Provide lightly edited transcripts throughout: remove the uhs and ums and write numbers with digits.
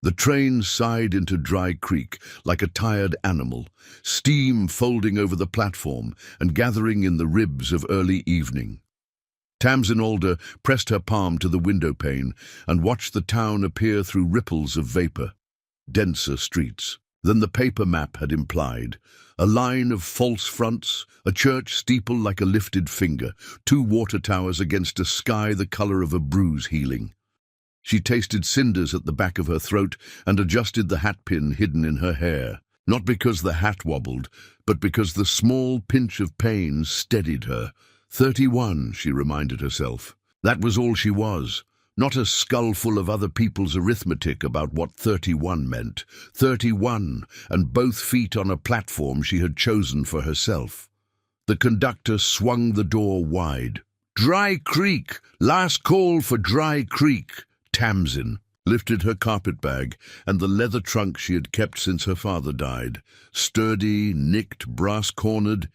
The train sighed into Dry Creek like a tired animal, steam folding over the platform and gathering in the ribs of early evening. Tamsin Alder pressed her palm to the window pane and watched the town appear through ripples of vapor. Denser streets than the paper map had implied. A line of false fronts, a church steeple like a lifted finger, two water towers against a sky the color of a bruise healing. She tasted cinders at the back of her throat and adjusted the hatpin hidden in her hair, not because the hat wobbled, but because the small pinch of pain steadied her. 31, she reminded herself. That was all she was, not a skull full of other people's arithmetic about what 31 meant. 31, and both feet on a platform she had chosen for herself. The conductor swung the door wide. "Dry Creek! Last call for Dry Creek!" Tamsin lifted her carpetbag and the leather trunk she had kept since her father died, sturdy, nicked, brass-cornered,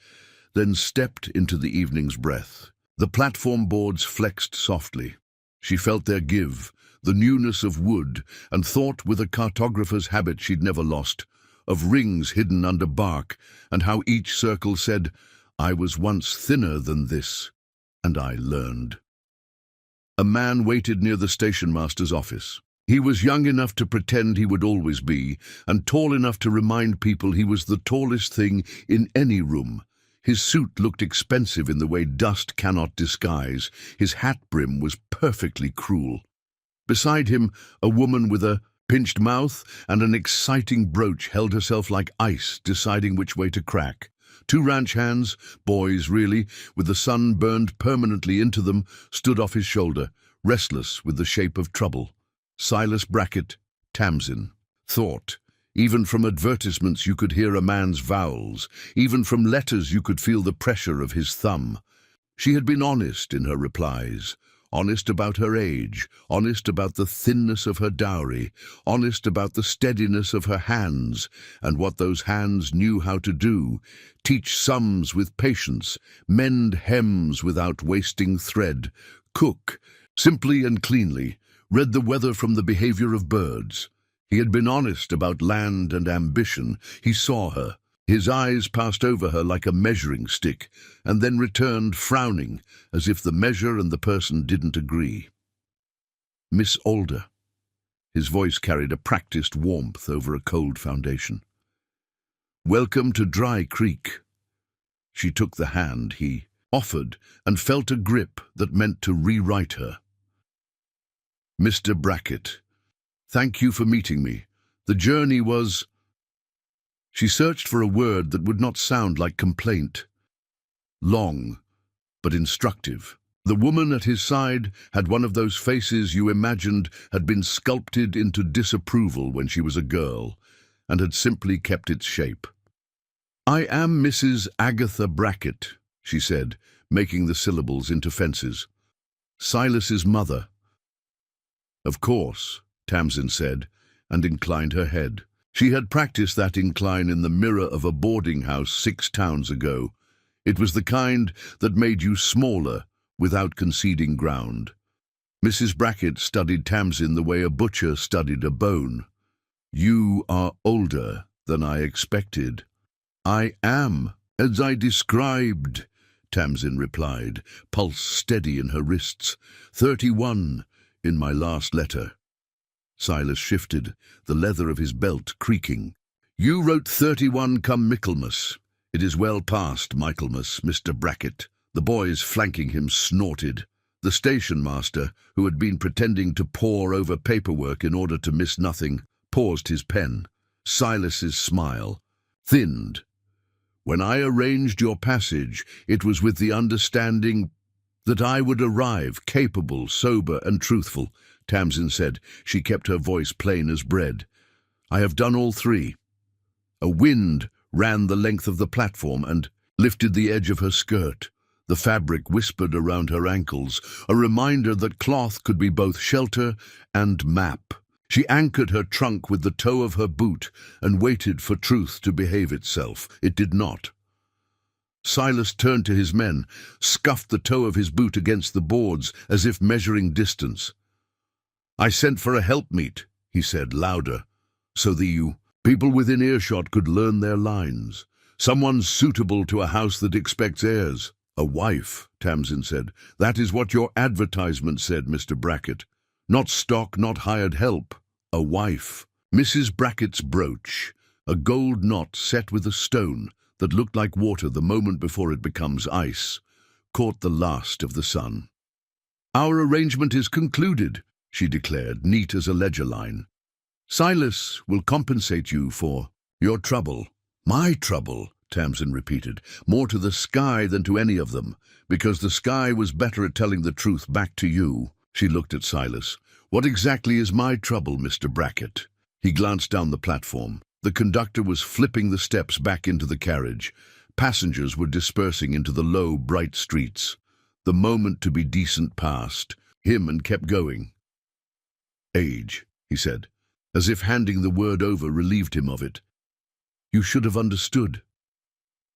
then stepped into the evening's breath. The platform boards flexed softly. She felt their give, the newness of wood, and thought with a cartographer's habit she'd never lost, of rings hidden under bark, and how each circle said, "I was once thinner than this, and I learned." A man waited near the station master's office. He was young enough to pretend he would always be, and tall enough to remind people he was the tallest thing in any room. His suit looked expensive in the way dust cannot disguise. His hat brim was perfectly cruel. Beside him, a woman with a pinched mouth and an exciting brooch held herself like ice, deciding which way to crack. Two ranch hands, boys really, with the sun burned permanently into them, stood off his shoulder, restless with the shape of trouble. Silas Brackett, Tamsin. Thought. Even from advertisements you could hear a man's vowels. Even from letters you could feel the pressure of his thumb. She had been honest in her replies. Honest about her age, honest about the thinness of her dowry, honest about the steadiness of her hands, and what those hands knew how to do: teach sums with patience, mend hems without wasting thread, cook, simply and cleanly, read the weather from the behavior of birds. He had been honest about land and ambition. He saw her. His eyes passed over her like a measuring stick, and then returned frowning, as if the measure and the person didn't agree. "Miss Alder." His voice carried a practiced warmth over a cold foundation. "Welcome to Dry Creek." She took the hand he offered and felt a grip that meant to rewrite her. "Mr. Brackett, thank you for meeting me. The journey was—" She searched for a word that would not sound like complaint. Long, but instructive. The woman at his side had one of those faces you imagined had been sculpted into disapproval when she was a girl, and had simply kept its shape. "I am Mrs. Agatha Brackett," she said, making the syllables into fences. "Silas's mother." "Of course," Tamsin said, and inclined her head. She had practiced that incline in the mirror of a boarding house 6 towns ago. It was the kind that made you smaller without conceding ground. Mrs. Brackett studied Tamsin the way a butcher studied a bone. "You are older than I expected." "I am, as I described," Tamsin replied, pulse steady in her wrists. 31 in my last letter." Silas shifted, the leather of his belt creaking. "You wrote 31 come Michaelmas. It is well past Michaelmas, Mr. Brackett." The boys flanking him snorted. The station master, who had been pretending to pore over paperwork in order to miss nothing, paused his pen. Silas's smile thinned. "When I arranged your passage, it was with the understanding that I would arrive capable, sober, and truthful," Tamsin said. She kept her voice plain as bread. "I have done all 3. A wind ran the length of the platform and lifted the edge of her skirt. The fabric whispered around her ankles, a reminder that cloth could be both shelter and map. She anchored her trunk with the toe of her boot and waited for truth to behave itself. It did not. Silas turned to his men, scuffed the toe of his boot against the boards as if measuring distance. "I sent for a helpmeet," he said louder, so the people within earshot could learn their lines. Someone suitable to a house that expects heirs. A wife, Tamsin said. That is what your advertisement said, Mr. Brackett. Not stock, not hired help. A wife. Mrs. Brackett's brooch, a gold knot set with a stone that looked like water the moment before it becomes ice, caught the last of the sun. Our arrangement is concluded, she declared, neat as a ledger line. Silas will compensate you for your trouble. My trouble, Tamsin repeated, more to the sky than to any of them, because the sky was better at telling the truth back to you. She looked at Silas. What exactly is my trouble, Mr. Brackett? He glanced down the platform. The conductor was flipping the steps back into the carriage. Passengers were dispersing into the low, bright streets. The moment to be decent passed. Him and kept going. Age, he said, as if handing the word over relieved him of it. You should have understood.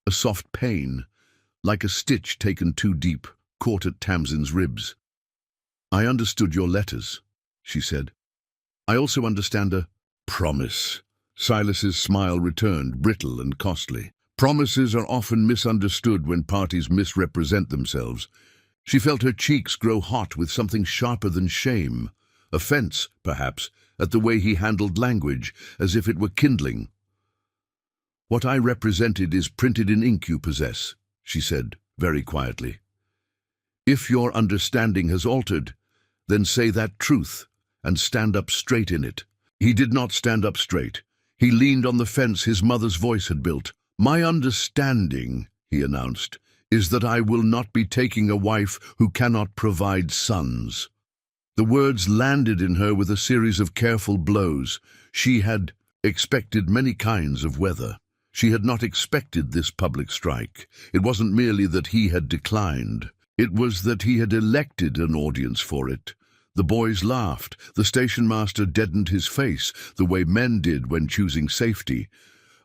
A soft pain, like a stitch taken too deep, caught at Tamsin's ribs. I understood your letters, she said. I also understand a promise. Silas's smile returned, brittle and costly. Promises are often misunderstood when parties misrepresent themselves. She felt her cheeks grow hot with something sharper than shame. Offense, perhaps, at the way he handled language, as if it were kindling. What I represented is printed in ink you possess, she said, very quietly. If your understanding has altered, then say that truth, and stand up straight in it. He did not stand up straight. He leaned on the fence his mother's voice had built. My understanding, he announced, is that I will not be taking a wife who cannot provide sons. The words landed in her with a series of careful blows. She had expected many kinds of weather. She had not expected this public strike. It wasn't merely that he had declined. It was that he had elected an audience for it. The boys laughed. The station master deadened his face, the way men did when choosing safety.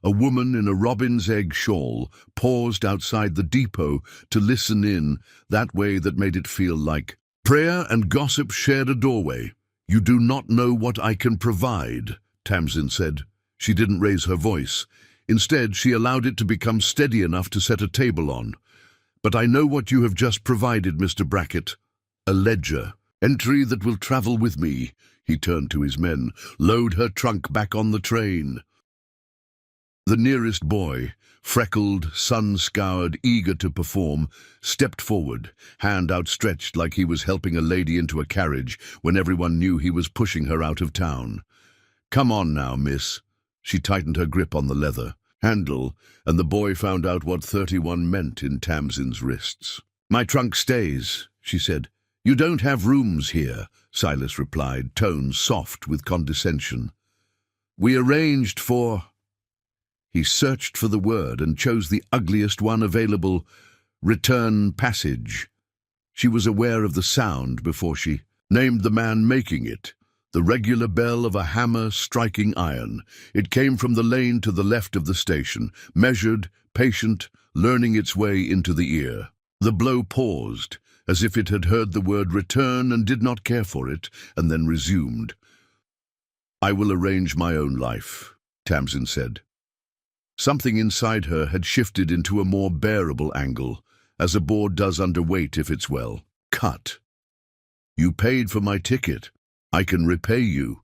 A woman in a robin's egg shawl paused outside the depot to listen in, that way that made it feel like prayer and gossip shared a doorway. You do not know what I can provide, Tamsin said. She didn't raise her voice. Instead, she allowed it to become steady enough to set a table on. But I know what you have just provided, Mr. Brackett. A ledger. Entry that will travel with me. He turned to his men. Load her trunk back on the train. The nearest boy, freckled, sun-scoured, eager to perform, stepped forward, hand outstretched like he was helping a lady into a carriage when everyone knew he was pushing her out of town. Come on now, miss. She tightened her grip on the leather handle, and the boy found out what 31 meant in Tamsin's wrists. My trunk stays, she said. You don't have rooms here, Silas replied, tone soft with condescension. We arranged for... He searched for the word and chose the ugliest one available, return passage. She was aware of the sound before she named the man making it. The regular bell of a hammer striking iron. It came from the lane to the left of the station, measured, patient, learning its way into the ear. The blow paused, as if it had heard the word return and did not care for it, and then resumed. I will arrange my own life, Tamsin said. Something inside her had shifted into a more bearable angle, as a board does under weight if it's well cut. You paid for my ticket. I can repay you.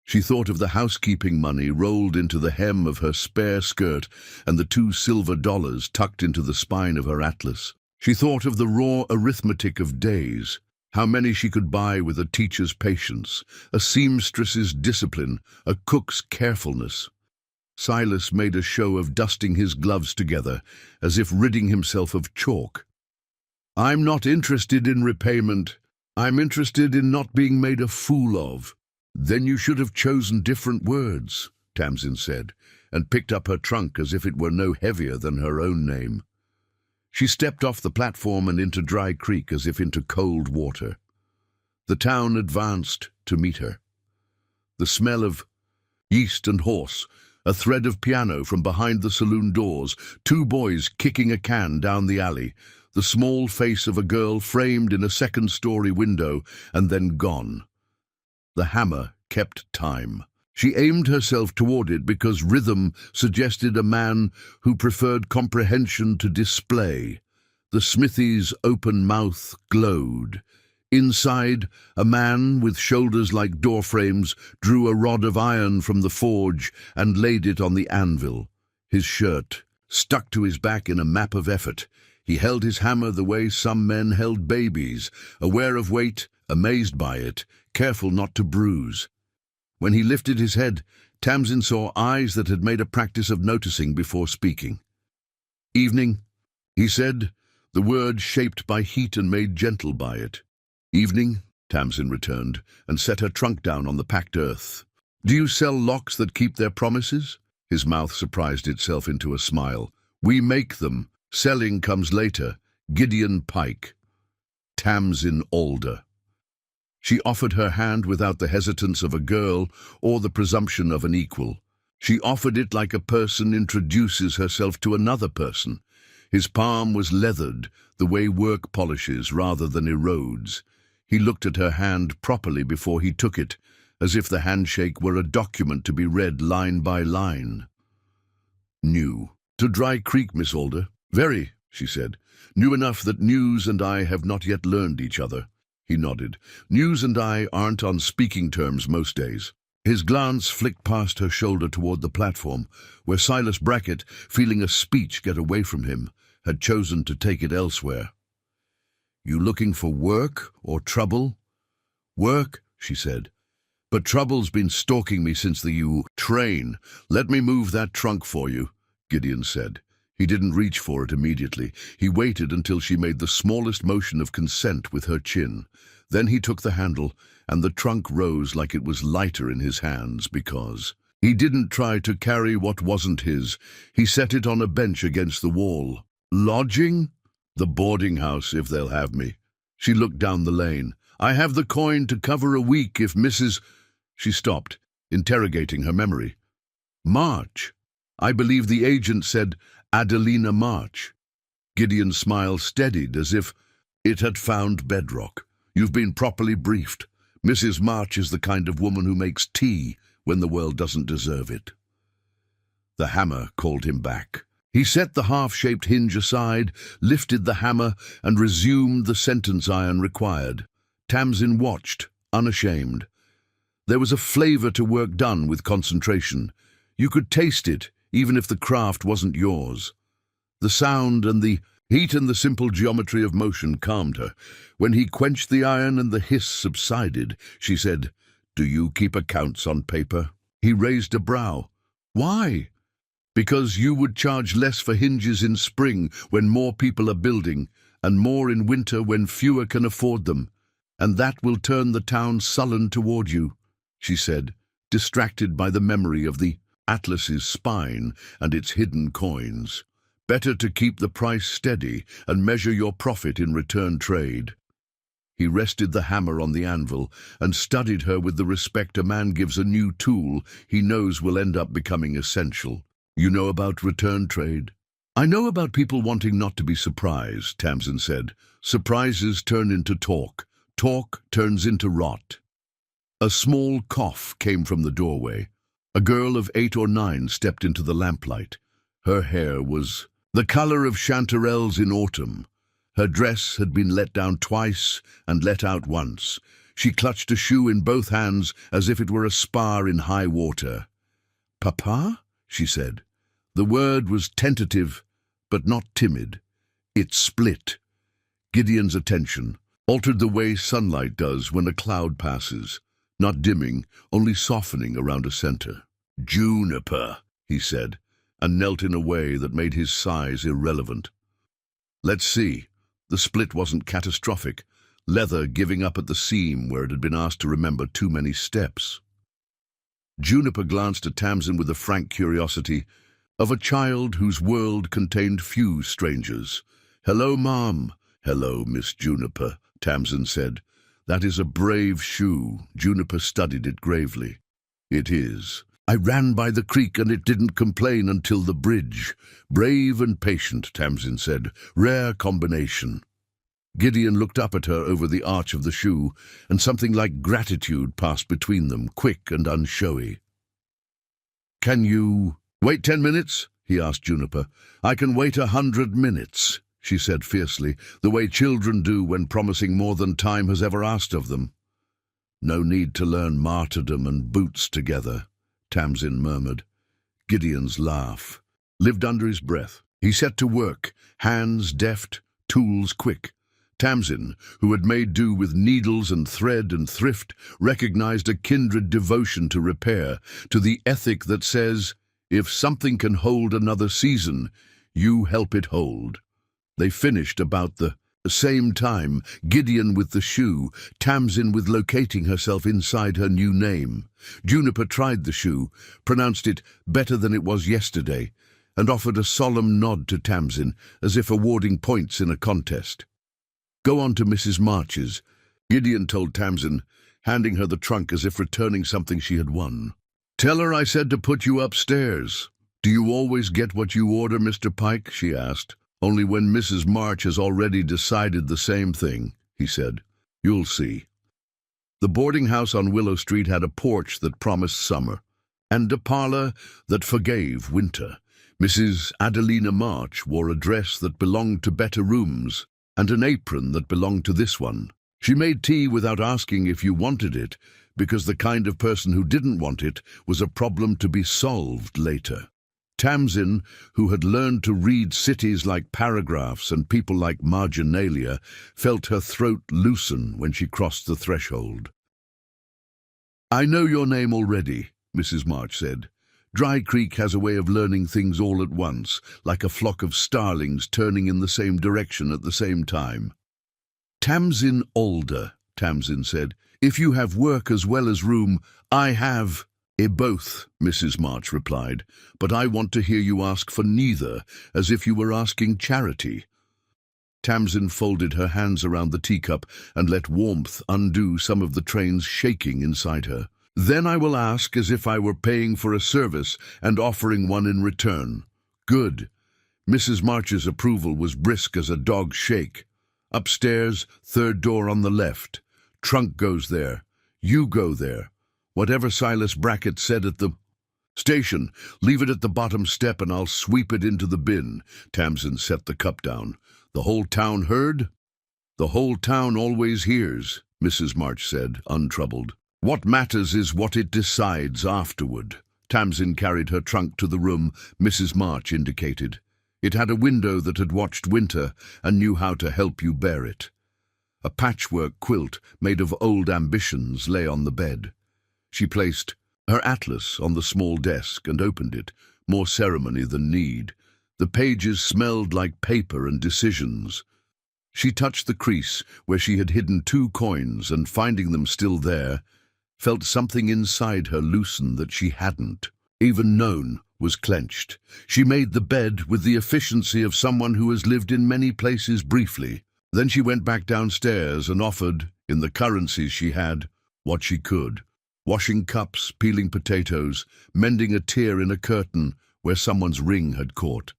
She thought of the housekeeping money rolled into the hem of her spare skirt and the 2 silver dollars tucked into the spine of her atlas. She thought of the raw arithmetic of days, how many she could buy with a teacher's patience, a seamstress's discipline, a cook's carefulness. Silas made a show of dusting his gloves together, as if ridding himself of chalk. I'm not interested in repayment. I'm interested in not being made a fool of. Then you should have chosen different words, Tamsin said, and picked up her trunk as if it were no heavier than her own name. She stepped off the platform and into Dry Creek as if into cold water. The town advanced to meet her. The smell of yeast and horse, a thread of piano from behind the saloon doors, 2 boys kicking a can down the alley, the small face of a girl framed in a second-story window and then gone. The hammer kept time. She aimed herself toward it because rhythm suggested a man who preferred comprehension to display. The smithy's open mouth glowed. Inside, a man with shoulders like doorframes drew a rod of iron from the forge and laid it on the anvil. His shirt stuck to his back in a map of effort. He held his hammer the way some men held babies, aware of weight, amazed by it, careful not to bruise. When he lifted his head, Tamsin saw eyes that had made a practice of noticing before speaking. "Evening," he said, the word shaped by heat and made gentle by it. "Evening," Tamsin returned, and set her trunk down on the packed earth. "Do you sell locks that keep their promises?" His mouth surprised itself into a smile. "We make them. Selling comes later." Gideon Pike. Tamsin Alder. She offered her hand without the hesitance of a girl or the presumption of an equal. She offered it like a person introduces herself to another person. His palm was leathered, the way work polishes rather than erodes. He looked at her hand properly before he took it, as if the handshake were a document to be read line by line. "New to Dry Creek, Miss Alder?" "Very," she said. "New enough that News and I have not yet learned each other." He nodded. "News and I aren't on speaking terms most days." His glance flicked past her shoulder toward the platform, where Silas Brackett, feeling a speech get away from him, had chosen to take it elsewhere. "You looking for work or trouble?" "Work," she said. "But trouble's been stalking me since the train. Let me move that trunk for you," Gideon said. He didn't reach for it immediately. He waited until she made the smallest motion of consent with her chin. Then he took the handle, and the trunk rose like it was lighter in his hands because he didn't try to carry what wasn't his. He set it on a bench against the wall. "Lodging?" "The boarding house, if they'll have me." She looked down the lane. "I have the coin to cover a week if Mrs. She stopped, interrogating her memory. "March. I believe the agent said Adelina March." Gideon's smile steadied as if it had found bedrock. "You've been properly briefed. Mrs. March is the kind of woman who makes tea when the world doesn't deserve it." The hammer called him back. He set the half-shaped hinge aside, lifted the hammer, and resumed the sentence iron required. Tamsin watched, unashamed. There was a flavor to work done with concentration. You could taste it, even if the craft wasn't yours. The sound and the heat and the simple geometry of motion calmed her. When he quenched the iron and the hiss subsided, she said, "Do you keep accounts on paper?" He raised a brow. "Why?" "Because you would charge less for hinges in spring when more people are building, and more in winter when fewer can afford them, and that will turn the town sullen toward you," she said, distracted by the memory of the Atlas's spine and its hidden coins. "Better to keep the price steady and measure your profit in return trade." He rested the hammer on the anvil and studied her with the respect a man gives a new tool he knows will end up becoming essential. "You know about return trade?" "I know about people wanting not to be surprised," Tamsin said. "Surprises turn into talk. Talk turns into rot." A small cough came from the doorway. A girl of 8 or 9 stepped into the lamplight. Her hair was the color of chanterelles in autumn. Her dress had been let down twice and let out once. She clutched a shoe in both hands as if it were a spar in high water. "Papa?" she said. The word was tentative, but not timid. It split. Gideon's attention altered the way sunlight does when a cloud passes, not dimming, only softening around a center. "Juniper," he said, and knelt in a way that made his size irrelevant. "Let's see." The split wasn't catastrophic, leather giving up at the seam where it had been asked to remember too many steps. Juniper glanced at Tamsin with the frank curiosity of a child whose world contained few strangers. "Hello, Mom." "Hello, Miss Juniper," Tamsin said. "That is a brave shoe." Juniper studied it gravely. "It is. I ran by the creek and it didn't complain until the bridge." "Brave and patient," Tamsin said. "Rare combination." Gideon looked up at her over the arch of the shoe, and something like gratitude passed between them, quick and unshowy. "Can you wait 10 minutes?" he asked Juniper. "I can wait 100 minutes," she said fiercely, the way children do when promising more than time has ever asked of them. "No need to learn martyrdom and boots together," Tamsin murmured. Gideon's laugh lived under his breath. He set to work, hands deft, tools quick. Tamsin, who had made do with needles and thread and thrift, recognized a kindred devotion to repair, to the ethic that says, if something can hold another season, you help it hold. They finished about the same time, Gideon with the shoe, Tamsin with locating herself inside her new name. Juniper tried the shoe, pronounced it better than it was yesterday, and offered a solemn nod to Tamsin, as if awarding points in a contest. "Go on to Mrs. March's," Gideon told Tamsin, handing her the trunk as if returning something she had won. "Tell her I said to put you upstairs." "Do you always get what you order, Mr. Pike?" she asked. "Only when Mrs. March has already decided the same thing," he said. "You'll see." The boarding house on Willow Street had a porch that promised summer, and a parlor that forgave winter. Mrs. Adelina March wore a dress that belonged to better rooms, and an apron that belonged to this one. She made tea without asking if you wanted it, because the kind of person who didn't want it was a problem to be solved later. Tamsin, who had learned to read cities like paragraphs and people like marginalia, felt her throat loosen when she crossed the threshold. "I know your name already," Mrs. March said. "Dry Creek has a way of learning things all at once, like a flock of starlings turning in the same direction at the same time." "Tamsin Alder," Tamsin said. "If you have work as well as room, I have—" "Both," Mrs. March replied, "but I want to hear you ask for neither, as if you were asking charity." Tamsin folded her hands around the teacup and let warmth undo some of the train's shaking inside her. "Then I will ask as if I were paying for a service and offering one in return." "Good." Mrs. March's approval was brisk as a dog's shake. "Upstairs, third door on the left. Trunk goes there. You go there. Whatever Silas Brackett said at the station, leave it at the bottom step and I'll sweep it into the bin." Tamsin set the cup down. "The whole town heard?" "The whole town always hears," Mrs. March said, untroubled. "What matters is what it decides afterward." Tamsin carried her trunk to the room Mrs. March indicated. It had a window that had watched winter and knew how to help you bear it. A patchwork quilt made of old ambitions lay on the bed. She placed her atlas on the small desk and opened it, more ceremony than need. The pages smelled like paper and decisions. She touched the crease where she had hidden 2 coins and, finding them still there, felt something inside her loosen that she hadn't even known was clenched. She made the bed with the efficiency of someone who has lived in many places briefly. Then she went back downstairs and offered, in the currencies she had, what she could. Washing cups, peeling potatoes, mending a tear in a curtain where someone's ring had caught.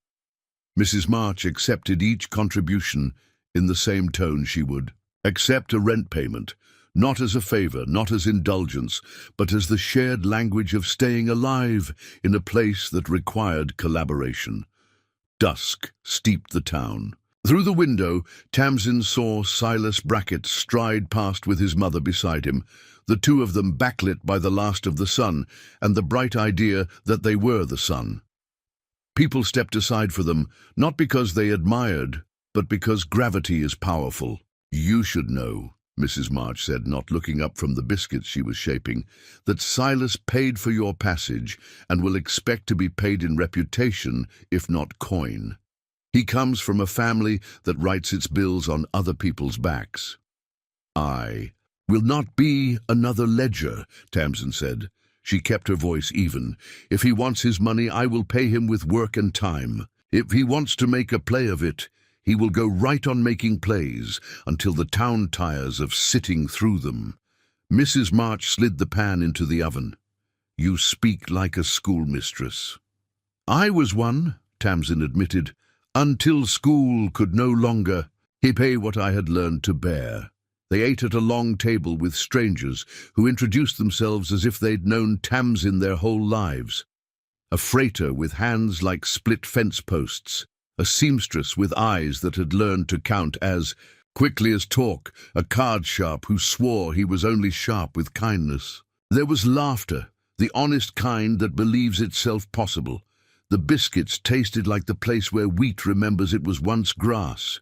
Mrs. March accepted each contribution in the same tone she would accept a rent payment, not as a favor, not as indulgence, but as the shared language of staying alive in a place that required collaboration. Dusk steeped the town. Through the window, Tamsin saw Silas Brackett stride past with his mother beside him, the two of them backlit by the last of the sun and the bright idea that they were the sun. People stepped aside for them, not because they admired, but because gravity is powerful. "You should know," Mrs. March said, not looking up from the biscuits she was shaping, "that Silas paid for your passage and will expect to be paid in reputation, if not coin. He comes from a family that writes its bills on other people's backs." "I will not be another ledger," Tamsin said. She kept her voice even. "If he wants his money, I will pay him with work and time. If he wants to make a play of it, he will go right on making plays until the town tires of sitting through them." Mrs. March slid the pan into the oven. "You speak like a schoolmistress." "I was one," Tamsin admitted, "until school could no longer." He paid what I had learned to bear. They ate at a long table with strangers who introduced themselves as if they'd known Tamsin their whole lives. A freighter with hands like split fence posts, a seamstress with eyes that had learned to count as quickly as talk, a card sharp who swore he was only sharp with kindness. There was laughter, the honest kind that believes itself possible. The biscuits tasted like the place where wheat remembers it was once grass.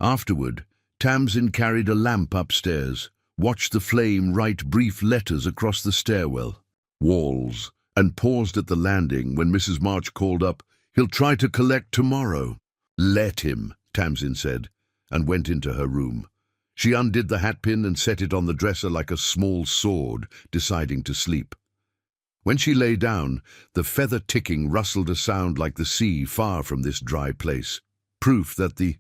Afterward, Tamsin carried a lamp upstairs, watched the flame write brief letters across the stairwell, walls, and paused at the landing when Mrs. March called up, "He'll try to collect tomorrow." "Let him," Tamsin said, and went into her room. She undid the hatpin and set it on the dresser like a small sword, deciding to sleep. When she lay down, the feather ticking rustled a sound like the sea far from this dry place, proof that the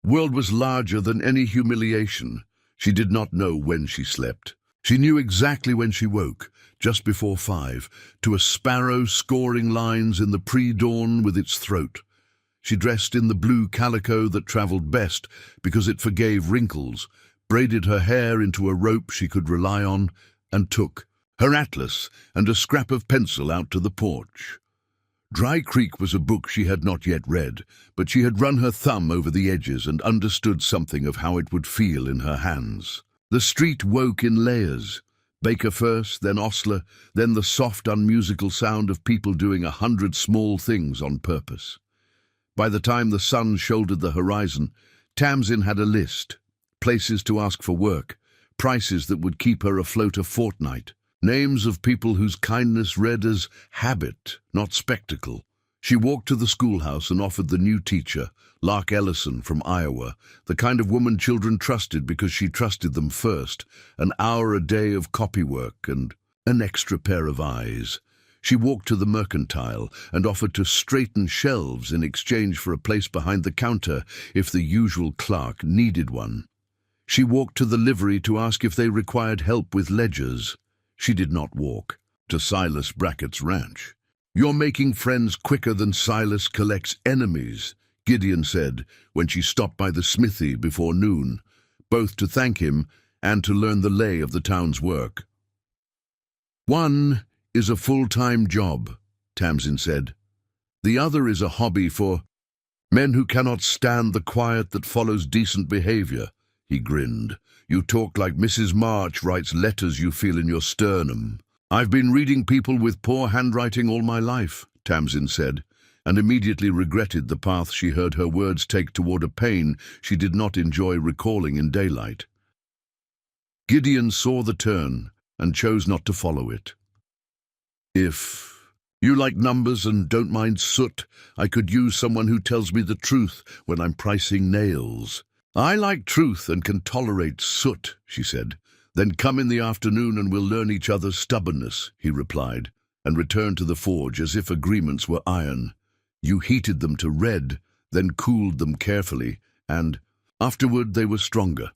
world was larger than any humiliation. She did not know when she slept. She knew exactly when she woke, just before 5, to a sparrow scoring lines in the pre-dawn with its throat. She dressed in the blue calico that travelled best because it forgave wrinkles, braided her hair into a rope she could rely on, and took her atlas and a scrap of pencil out to the porch. Dry Creek was a book she had not yet read, but she had run her thumb over the edges and understood something of how it would feel in her hands. The street woke in layers. Baker first, then Osler, then the soft, unmusical sound of people doing 100 small things on purpose. By the time the sun shouldered the horizon, Tamsin had a list, places to ask for work, prices that would keep her afloat a fortnight, names of people whose kindness read as habit, not spectacle. She walked to the schoolhouse and offered the new teacher, Lark Ellison from Iowa, the kind of woman children trusted because she trusted them first, an hour a day of copywork and an extra pair of eyes. She walked to the mercantile and offered to straighten shelves in exchange for a place behind the counter if the usual clerk needed one. She walked to the livery to ask if they required help with ledgers. She did not walk to Silas Brackett's ranch. "You're making friends quicker than Silas collects enemies," Gideon said when she stopped by the smithy before noon, both to thank him and to learn the lay of the town's work. "One is a full-time job," Tamsin said. "The other is a hobby for men who cannot stand the quiet that follows decent behavior." He grinned. "You talk like Mrs. March writes letters you feel in your sternum." "I've been reading people with poor handwriting all my life," Tamsin said, and immediately regretted the path she heard her words take toward a pain she did not enjoy recalling in daylight. Gideon saw the turn and chose not to follow it. "If you like numbers and don't mind soot, I could use someone who tells me the truth when I'm pricing nails." "I like truth and can tolerate soot," she said. "Then come in the afternoon and we'll learn each other's stubbornness," he replied, and returned to the forge as if agreements were iron. You heated them to red, then cooled them carefully, and afterward they were stronger.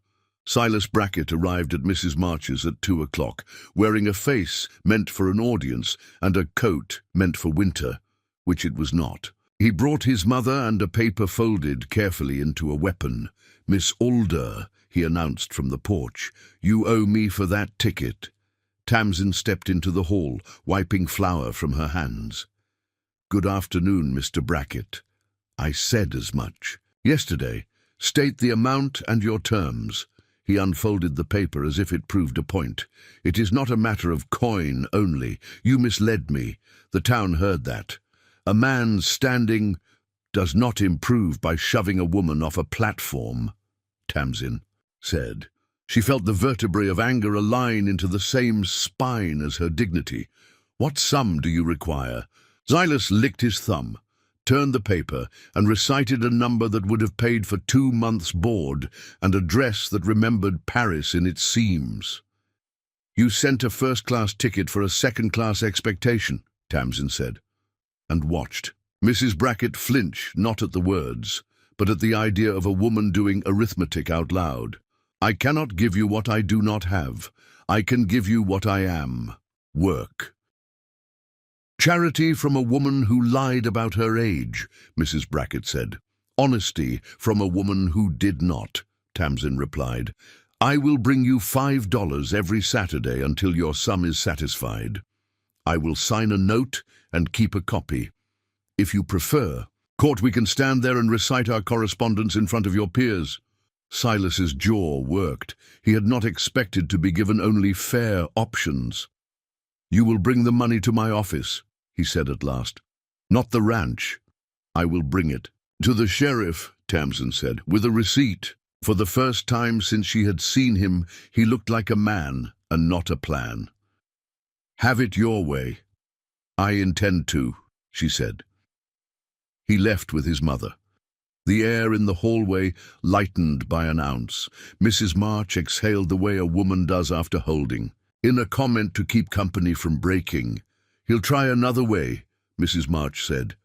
Silas Brackett arrived at Mrs. March's at 2 o'clock, wearing a face meant for an audience and a coat meant for winter, which it was not. He brought his mother and a paper folded carefully into a weapon. "Miss Alder," he announced from the porch, "you owe me for that ticket." Tamsin stepped into the hall, wiping flour from her hands. "Good afternoon, Mr. Brackett." "I said as much. Yesterday. State the amount and your terms." He unfolded the paper as if it proved a point. "It is not a matter of coin only. You misled me. The town heard that. A man's standing does not improve by shoving a woman off a platform," Tamsin said. She felt the vertebrae of anger align into the same spine as her dignity. "What sum do you require?" Silas licked his thumb, turned the paper, and recited a number that would have paid for 2 months' board and a dress that remembered Paris in its seams. "You sent a first-class ticket for a second-class expectation," Tamsin said, and watched. Mrs. Brackett flinched not at the words, but at the idea of a woman doing arithmetic out loud. "I cannot give you what I do not have. I can give you what I am. Work." "Charity from a woman who lied about her age," Mrs. Brackett said. Honesty from a woman who did not, Tamsin replied. I will bring you $5 every Saturday until your sum is satisfied. I will sign a note and keep a copy. If you prefer, court, we can stand there and recite our correspondence in front of your peers. Silas's jaw worked. He had not expected to be given only fair options. You will bring the money to my office, he said at last. Not the ranch. I will bring it. To the sheriff, Tamsin said, with a receipt. For the first time since she had seen him, he looked like a man and not a plan. Have it your way. I intend to, she said. He left with his mother. The air in the hallway lightened by an ounce. Mrs. March exhaled the way a woman does after holding. In a comment to keep company from breaking. He'll try another way, Mrs. March said.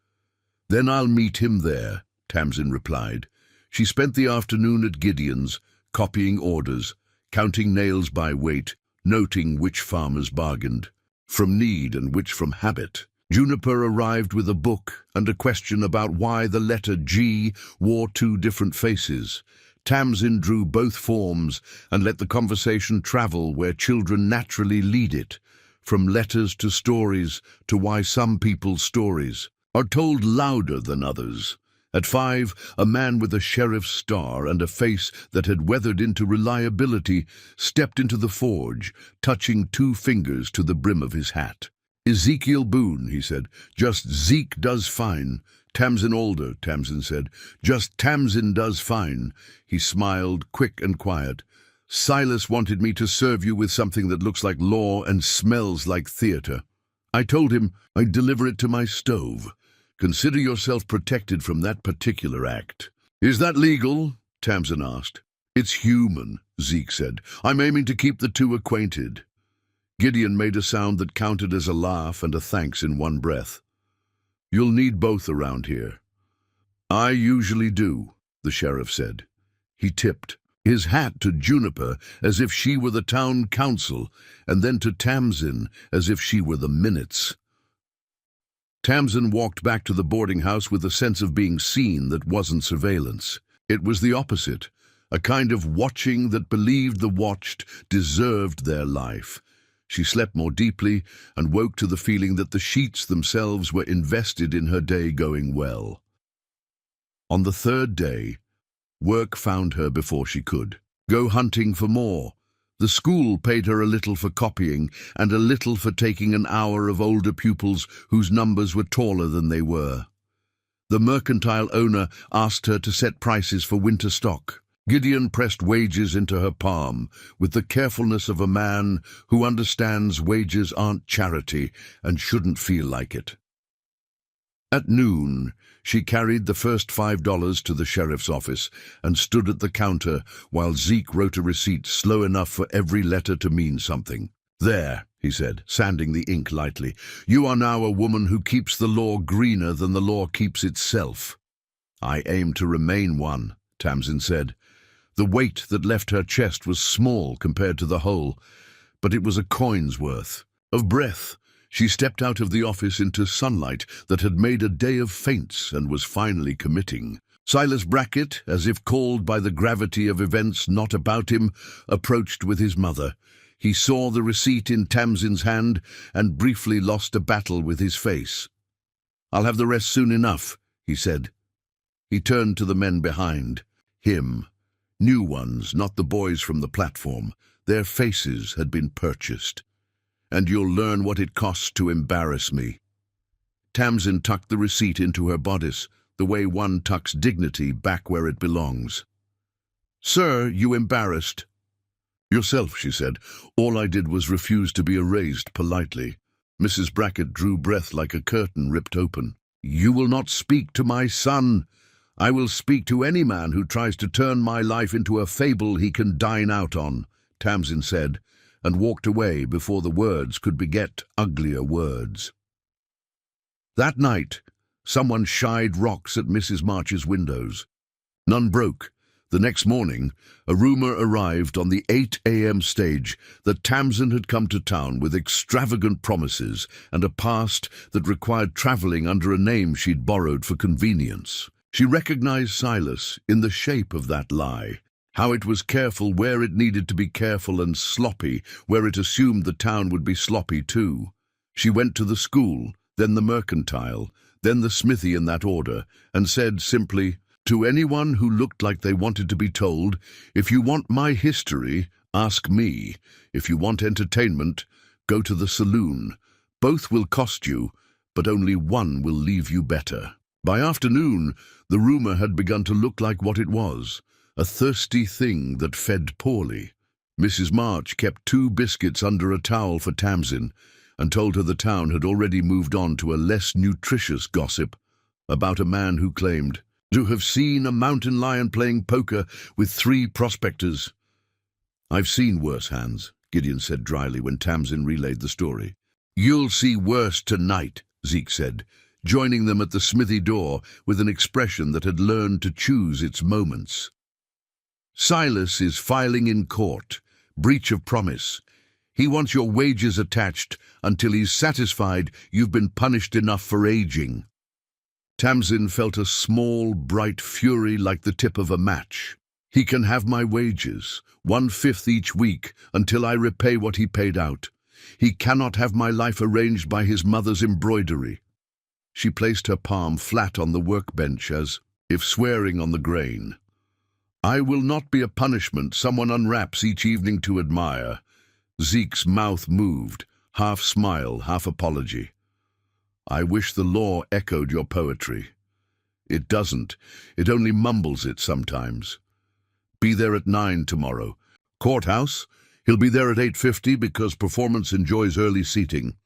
Then I'll meet him there, Tamsin replied. She spent the afternoon at Gideon's, copying orders, counting nails by weight, noting which farmers bargained, from need and which from habit. Juniper arrived with a book and a question about why the letter G wore two different faces. Tamsin drew both forms and let the conversation travel where children naturally lead it, from letters to stories to why some people's stories are told louder than others. At 5, a man with a sheriff's star and a face that had weathered into reliability stepped into the forge, touching 2 fingers to the brim of his hat. Ezekiel Boone, he said. Just Zeke does fine. Tamsin Alder, Tamsin said. Just Tamsin does fine. He smiled, quick and quiet. Silas wanted me to serve you with something that looks like law and smells like theater. I told him I'd deliver it to my stove. Consider yourself protected from that particular act. Is that legal? Tamsin asked. It's human, Zeke said. I'm aiming to keep the two acquainted. Gideon made a sound that counted as a laugh and a thanks in one breath. You'll need both around here. I usually do, the sheriff said. He tipped his hat to Juniper as if she were the town council, and then to Tamsin as if she were the minutes. Tamsin walked back to the boarding house with a sense of being seen that wasn't surveillance. It was the opposite, a kind of watching that believed the watched deserved their life. She slept more deeply and woke to the feeling that the sheets themselves were invested in her day going well. On the 3rd day, work found her before she could go hunting for more. The school paid her a little for copying and a little for taking an hour of older pupils whose numbers were taller than they were. The mercantile owner asked her to set prices for winter stock. Gideon pressed wages into her palm with the carefulness of a man who understands wages aren't charity and shouldn't feel like it. At noon, she carried the first $5 to the sheriff's office and stood at the counter while Zeke wrote a receipt slow enough for every letter to mean something. There, he said, sanding the ink lightly. You are now a woman who keeps the law greener than the law keeps itself. I aim to remain one, Tamsin said. The weight that left her chest was small compared to the whole, but it was a coin's worth. Of breath, she stepped out of the office into sunlight that had made a day of feints and was finally committing. Silas Brackett, as if called by the gravity of events not about him, approached with his mother. He saw the receipt in Tamsin's hand and briefly lost a battle with his face. I'll have the rest soon enough, he said. He turned to the men behind. Him. New ones, not the boys from the platform. Their faces had been purchased. And you'll learn what it costs to embarrass me. Tamsin tucked the receipt into her bodice, the way one tucks dignity back where it belongs. Sir, you embarrassed. Yourself, she said. All I did was refuse to be erased politely. Mrs. Brackett drew breath like a curtain ripped open. You will not speak to my son. I will speak to any man who tries to turn my life into a fable he can dine out on, Tamsin said, and walked away before the words could beget uglier words. That night, someone shied rocks at Mrs. March's windows. None broke. The next morning, a rumor arrived on the 8 a.m. stage that Tamsin had come to town with extravagant promises and a past that required traveling under a name she'd borrowed for convenience. She recognized Silas in the shape of that lie, how it was careful where it needed to be careful and sloppy where it assumed the town would be sloppy too. She went to the school, then the mercantile, then the smithy in that order, and said simply, to anyone who looked like they wanted to be told, if you want my history, ask me. If you want entertainment, go to the saloon. Both will cost you, but only one will leave you better. By afternoon, the rumor had begun to look like what it was, a thirsty thing that fed poorly. Mrs. March kept 2 biscuits under a towel for Tamsin and told her the town had already moved on to a less nutritious gossip about a man who claimed to have seen a mountain lion playing poker with 3 prospectors. I've seen worse hands, Gideon said dryly when Tamsin relayed the story. You'll see worse tonight, Zeke said, joining them at the smithy door with an expression that had learned to choose its moments. Silas is filing in court, breach of promise. He wants your wages attached until he's satisfied you've been punished enough for aging. Tamsin felt a small, bright fury like the tip of a match. He can have my wages, 1/5 each week, until I repay what he paid out. He cannot have my life arranged by his mother's embroidery. She placed her palm flat on the workbench as if swearing on the grain. I will not be a punishment someone unwraps each evening to admire. Zeke's mouth moved, half smile, half apology. I wish the law echoed your poetry. It doesn't. It only mumbles it sometimes. Be there at 9 tomorrow. Courthouse? He'll be there at 8:50 because performance enjoys early seating.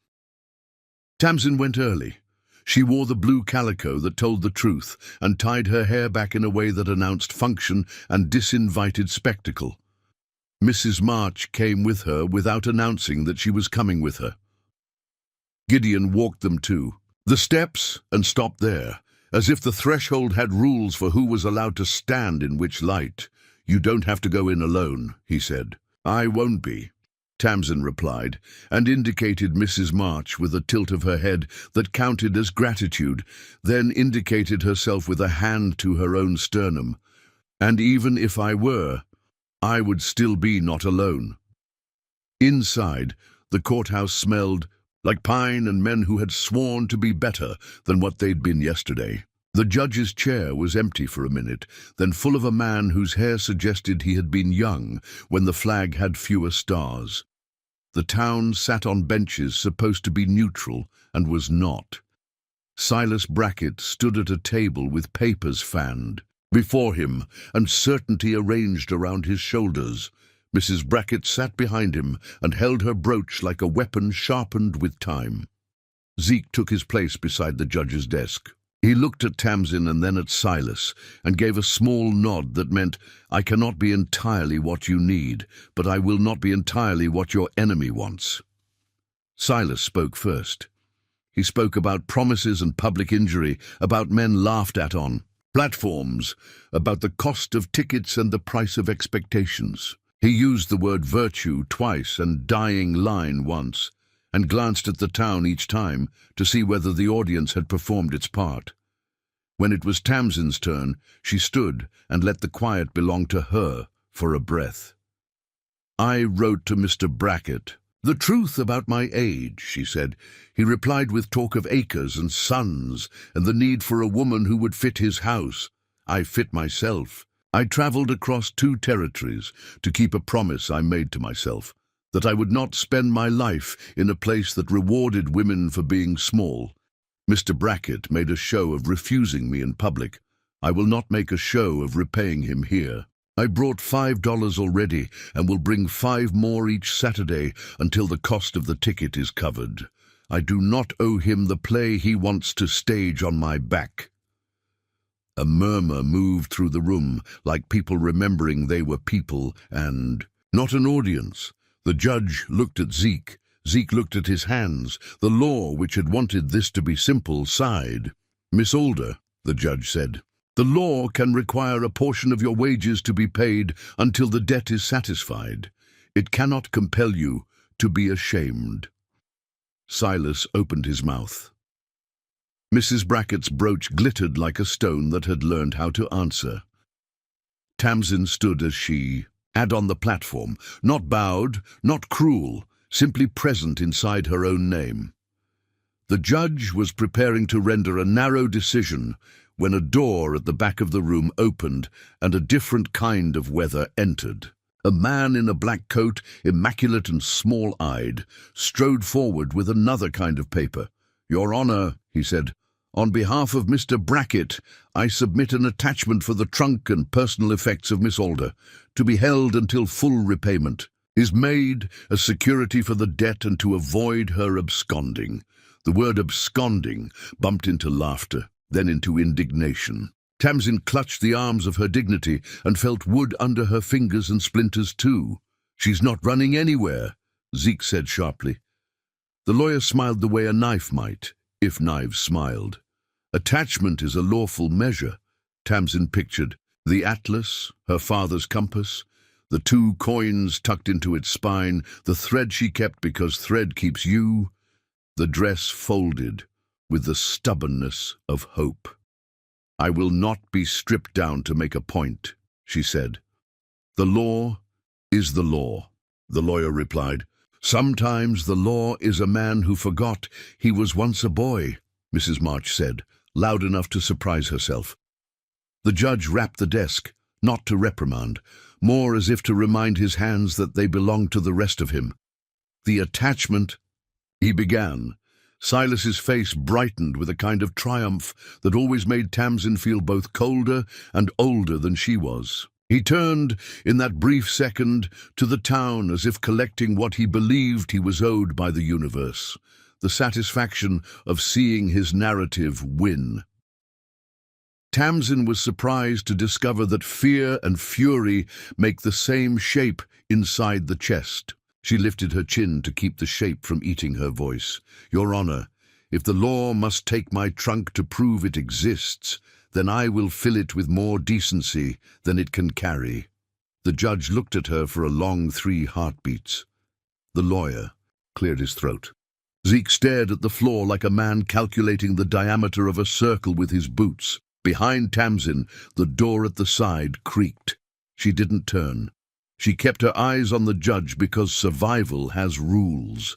Tamsin went early. She wore the blue calico that told the truth and tied her hair back in a way that announced function and disinvited spectacle. Mrs. March came with her without announcing that she was coming with her. Gideon walked them to the steps and stopped there, as if the threshold had rules for who was allowed to stand in which light. You don't have to go in alone, he said. I won't be, Tamsin replied, and indicated Mrs. March with a tilt of her head that counted as gratitude, then indicated herself with a hand to her own sternum. And even if I were, I would still be not alone. Inside, the courthouse smelled like pine and men who had sworn to be better than what they'd been yesterday. The judge's chair was empty for a minute, then full of a man whose hair suggested he had been young when the flag had fewer stars. The town sat on benches supposed to be neutral and was not. Silas Brackett stood at a table with papers fanned before him and certainty arranged around his shoulders. Mrs. Brackett sat behind him and held her brooch like a weapon sharpened with time. Zeke took his place beside the judge's desk. He looked at Tamsin and then at Silas and gave a small nod that meant, I cannot be entirely what you need, but I will not be entirely what your enemy wants. Silas spoke first. He spoke about promises and public injury, about men laughed at on platforms, about the cost of tickets and the price of expectations. He used the word virtue twice and dying line once, and glanced at the town each time to see whether the audience had performed its part. When it was Tamsin's turn, she stood and let the quiet belong to her for a breath. I wrote to Mr. Brackett. The truth about my age, she said. He replied with talk of acres and sons and the need for a woman who would fit his house. I fit myself. I travelled across 2 territories to keep a promise I made to myself, that I would not spend my life in a place that rewarded women for being small. Mr. Brackett made a show of refusing me in public. I will not make a show of repaying him here. I brought $5 already and will bring 5 more each Saturday until the cost of the ticket is covered. I do not owe him the play he wants to stage on my back. A murmur moved through the room, like people remembering they were people and not an audience. The judge looked at Zeke. Zeke looked at his hands. The law, which had wanted this to be simple, sighed. Miss Alder, the judge said, the law can require a portion of your wages to be paid until the debt is satisfied. It cannot compel you to be ashamed. Silas opened his mouth. Mrs. Brackett's brooch glittered like a stone that had learned how to answer. Tamsin stood as she had on the platform, not bowed, not cruel, simply present inside her own name. The judge was preparing to render a narrow decision when a door at the back of the room opened and a different kind of weather entered. A man in a black coat, immaculate and small-eyed, strode forward with another kind of paper. "Your Honor," he said, "on behalf of Mr. Brackett, I submit an attachment for the trunk and personal effects of Miss Alder, to be held until full repayment is made as security for the debt and to avoid her absconding." The word absconding bumped into laughter, then into indignation. Tamsin clutched the arms of her dignity and felt wood under her fingers and splinters too. "She's not running anywhere," Zeke said sharply. The lawyer smiled the way a knife might, if knives smiled. "Attachment is a lawful measure," Tamsin pictured. The atlas, her father's compass, the 2 coins tucked into its spine, the thread she kept because thread keeps you, the dress folded with the stubbornness of hope. "I will not be stripped down to make a point," she said. "The law is the law," the lawyer replied. "Sometimes the law is a man who forgot he was once a boy," Mrs. March said, loud enough to surprise herself. The judge rapped the desk, not to reprimand, more as if to remind his hands that they belonged to the rest of him. "The attachment," he began. Silas's face brightened with a kind of triumph that always made Tamsin feel both colder and older than she was. He turned, in that brief second, to the town as if collecting what he believed he was owed by the universe, the satisfaction of seeing his narrative win. Tamsin was surprised to discover that fear and fury make the same shape inside the chest. She lifted her chin to keep the shape from eating her voice. "Your Honor, if the law must take my trunk to prove it exists, then I will fill it with more decency than it can carry." The judge looked at her for a long 3 heartbeats. The lawyer cleared his throat. Zeke stared at the floor like a man calculating the diameter of a circle with his boots. Behind Tamsin, the door at the side creaked. She didn't turn. She kept her eyes on the judge because survival has rules.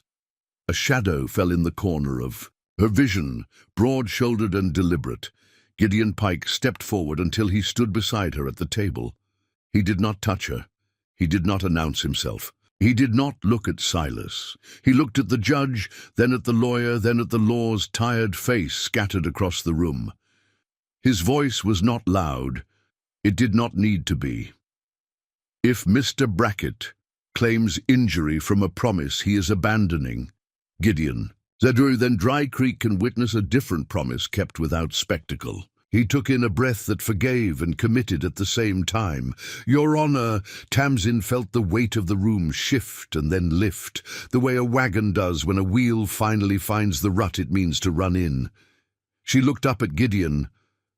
A shadow fell in the corner of her vision, broad-shouldered and deliberate. Gideon Pike stepped forward until he stood beside her at the table. He did not touch her. He did not announce himself. He did not look at Silas. He looked at the judge, then at the lawyer, then at the law's tired face scattered across the room. His voice was not loud. It did not need to be. "If Mr. Brackett claims injury from a promise he is abandoning, Gideon, then Dry Creek can witness a different promise kept without spectacle." He took in a breath that forgave and committed at the same time. "Your Honor," Tamsin felt the weight of the room shift and then lift, the way a wagon does when a wheel finally finds the rut it means to run in. She looked up at Gideon,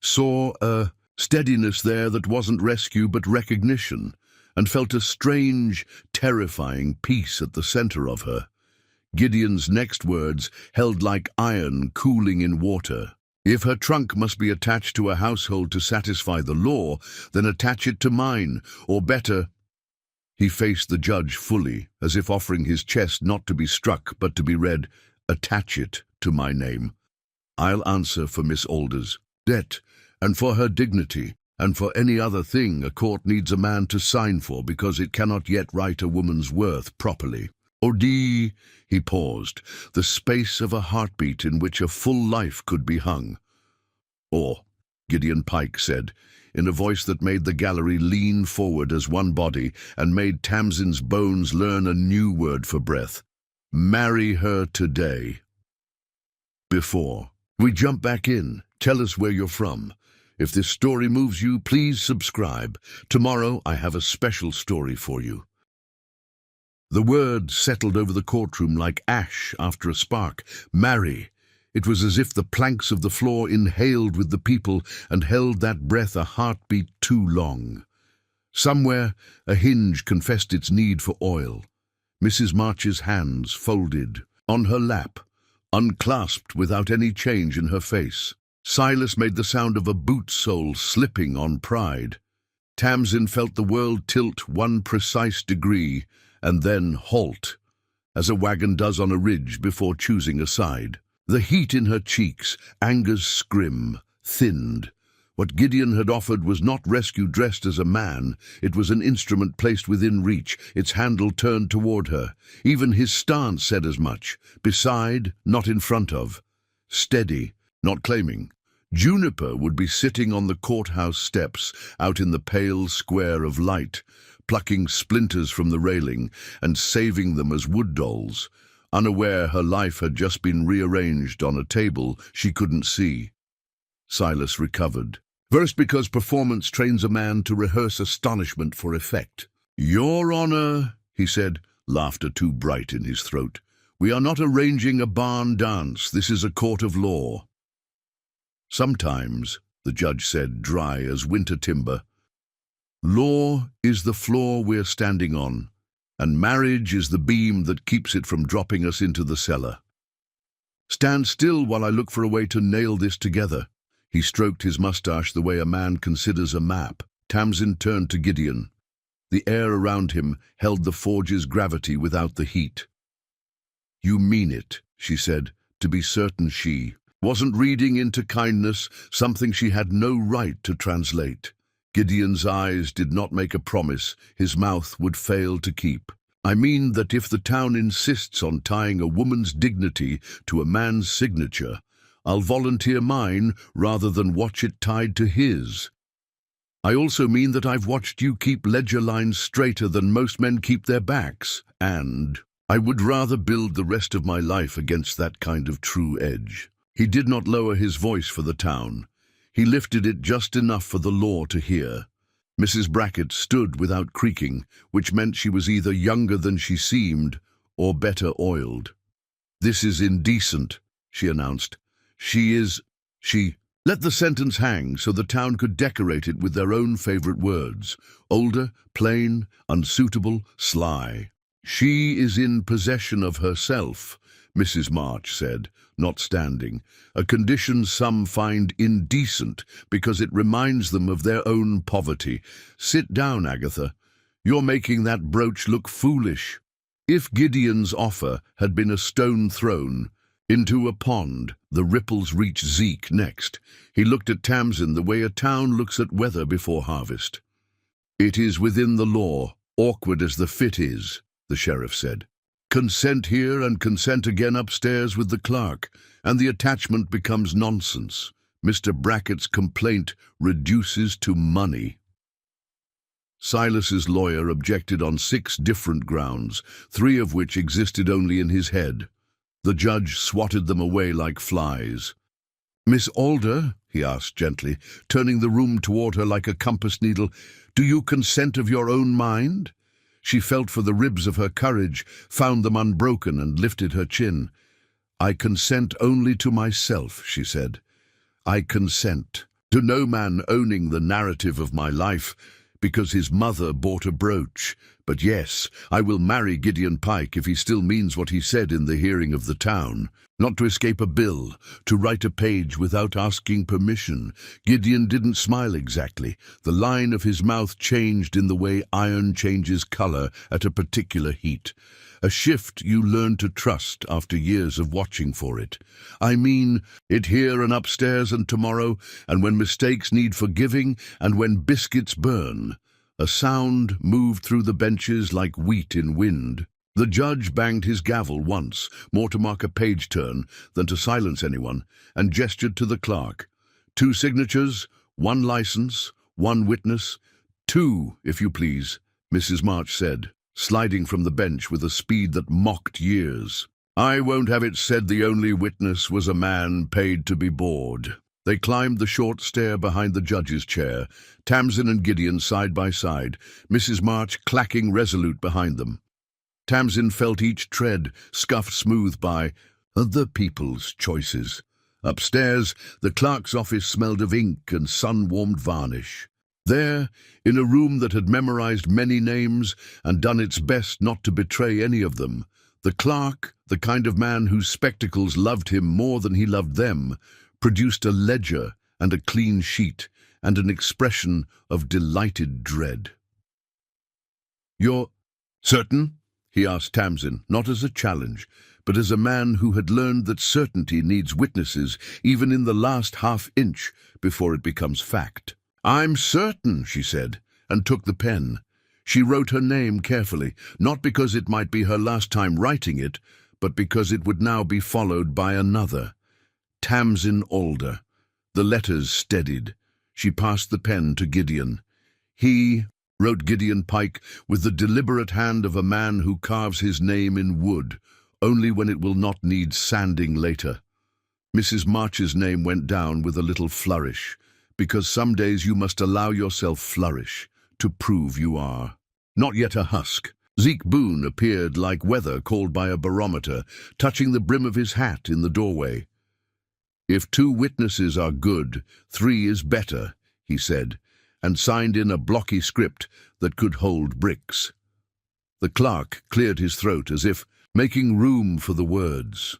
saw a steadiness there that wasn't rescue but recognition, and felt a strange, terrifying peace at the center of her. Gideon's next words held like iron cooling in water. "If her trunk must be attached to a household to satisfy the law, then attach it to mine, or better—" He faced the judge fully, as if offering his chest not to be struck but to be read, "Attach it to my name. I'll answer for Miss Alder's debt, and for her dignity, and for any other thing a court needs a man to sign for because it cannot yet write a woman's worth properly. He paused, the space of a heartbeat in which a full life could be hung. "Or," Gideon Pike said, in a voice that made the gallery lean forward as one body and made Tamsin's bones learn a new word for breath, "marry her today." Before we jump back in, tell us where you're from. If this story moves you, please subscribe. Tomorrow I have a special story for you. The word settled over the courtroom like ash after a spark. Marry. It was as if the planks of the floor inhaled with the people and held that breath a heartbeat too long. Somewhere, a hinge confessed its need for oil. Mrs. March's hands folded on her lap, unclasped without any change in her face. Silas made the sound of a boot sole slipping on pride. Tamsin felt the world tilt one precise degree and then halt, as a wagon does on a ridge before choosing a side. The heat in her cheeks, anger's scrim, thinned. What Gideon had offered was not rescue dressed as a man. It was an instrument placed within reach, its handle turned toward her. Even his stance said as much. Beside, not in front of. Steady, not claiming. Juniper would be sitting on the courthouse steps, out in the pale square of light, plucking splinters from the railing and saving them as wood dolls, unaware her life had just been rearranged on a table she couldn't see. Silas recovered. First, because performance trains a man to rehearse astonishment for effect. "Your Honor," he said, laughter too bright in his throat, "we are not arranging a barn dance. This is a court of law." "Sometimes," the judge said, dry as winter timber, "law is the floor we're standing on, and marriage is the beam that keeps it from dropping us into the cellar. Stand still while I look for a way to nail this together." He stroked his mustache the way a man considers a map. Tamsin turned to Gideon. The air around him held the forge's gravity without the heat. "You mean it," she said, to be certain she wasn't reading into kindness something she had no right to translate. Gideon's eyes did not make a promise his mouth would fail to keep. "I mean that if the town insists on tying a woman's dignity to a man's signature, I'll volunteer mine rather than watch it tied to his. I also mean that I've watched you keep ledger lines straighter than most men keep their backs, and I would rather build the rest of my life against that kind of true edge." He did not lower his voice for the town. He lifted it just enough for the law to hear. Mrs. Brackett stood without creaking, which meant she was either younger than she seemed or better oiled. "This is indecent," she announced. She let the sentence hang so the town could decorate it with their own favorite words. Older, plain, unsuitable, sly. "She is in possession of herself," Mrs. March said, not standing, "a condition some find indecent because it reminds them of their own poverty. Sit down, Agatha. You're making that brooch look foolish." If Gideon's offer had been a stone thrown into a pond, the ripples reached Zeke next. He looked at Tamsin the way a town looks at weather before harvest. "It is within the law, awkward as the fit is," the sheriff said. "Consent here and consent again upstairs with the clerk, and the attachment becomes nonsense. Mr. Brackett's complaint reduces to money." Silas's lawyer objected on 6 different grounds, 3 of which existed only in his head. The judge swatted them away like flies. "Miss Alder," he asked gently, turning the room toward her like a compass needle, "do you consent of your own mind?" She felt for the ribs of her courage, found them unbroken, and lifted her chin. "I consent only to myself," she said. "I consent to no man owning the narrative of my life because his mother bought a brooch. But yes, I will marry Gideon Pike if he still means what he said in the hearing of the town. Not to escape a bill, to write a page without asking permission." Gideon didn't smile exactly. The line of his mouth changed in the way iron changes color at a particular heat. A shift you learn to trust after years of watching for it. "I mean it here and upstairs and tomorrow, and when mistakes need forgiving, and when biscuits burn." A sound moved through the benches like wheat in wind. The judge banged his gavel once, more to mark a page turn than to silence anyone, and gestured to the clerk. 2 signatures, 1 license, 1 witness. 2, if you please," Mrs. March said, sliding from the bench with a speed that mocked years. "I won't have it said the only witness was a man paid to be bored." They climbed the short stair behind the judge's chair, Tamsin and Gideon side by side, Mrs. March clacking resolute behind them. Tamsin felt each tread scuffed smooth by other people's choices. Upstairs, the clerk's office smelled of ink and sun-warmed varnish. There, in a room that had memorized many names and done its best not to betray any of them, The clerk, the kind of man whose spectacles loved him more than he loved them, produced a ledger and a clean sheet and an expression of delighted dread. "You're certain?" he asked Tamsin, not as a challenge, but as a man who had learned that certainty needs witnesses even in the last half-inch before it becomes fact. "I'm certain," she said, and took the pen. She wrote her name carefully, not because it might be her last time writing it, but because it would now be followed by another. Tamsin Alder. The letters steadied. She passed the pen to Gideon. "He," wrote Gideon Pike, with the deliberate hand of a man who carves his name in wood, only when it will not need sanding later. Mrs. March's name went down with a little flourish, because some days you must allow yourself flourish, to prove you are. Not yet a husk. Zeke Boone appeared like weather called by a barometer, touching the brim of his hat in the doorway. "If 2 witnesses are good, 3 is better," he said, and signed in a blocky script that could hold bricks. The clerk cleared his throat as if making room for the words.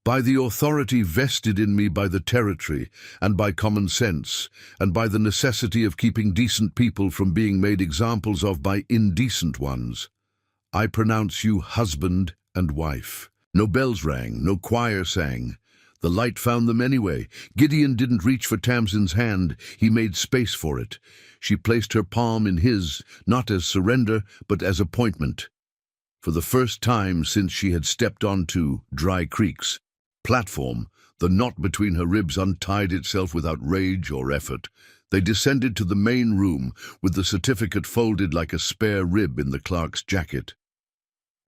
"By the authority vested in me by the territory, and by common sense, and by the necessity of keeping decent people from being made examples of by indecent ones, I pronounce you husband and wife." No bells rang, no choir sang. The light found them anyway. Gideon didn't reach for Tamsin's hand, he made space for it. She placed her palm in his, not as surrender, but as appointment. For the first time since she had stepped onto Dry Creek's platform, the knot between her ribs untied itself without rage or effort. They descended to the main room, with the certificate folded like a spare rib in the clerk's jacket.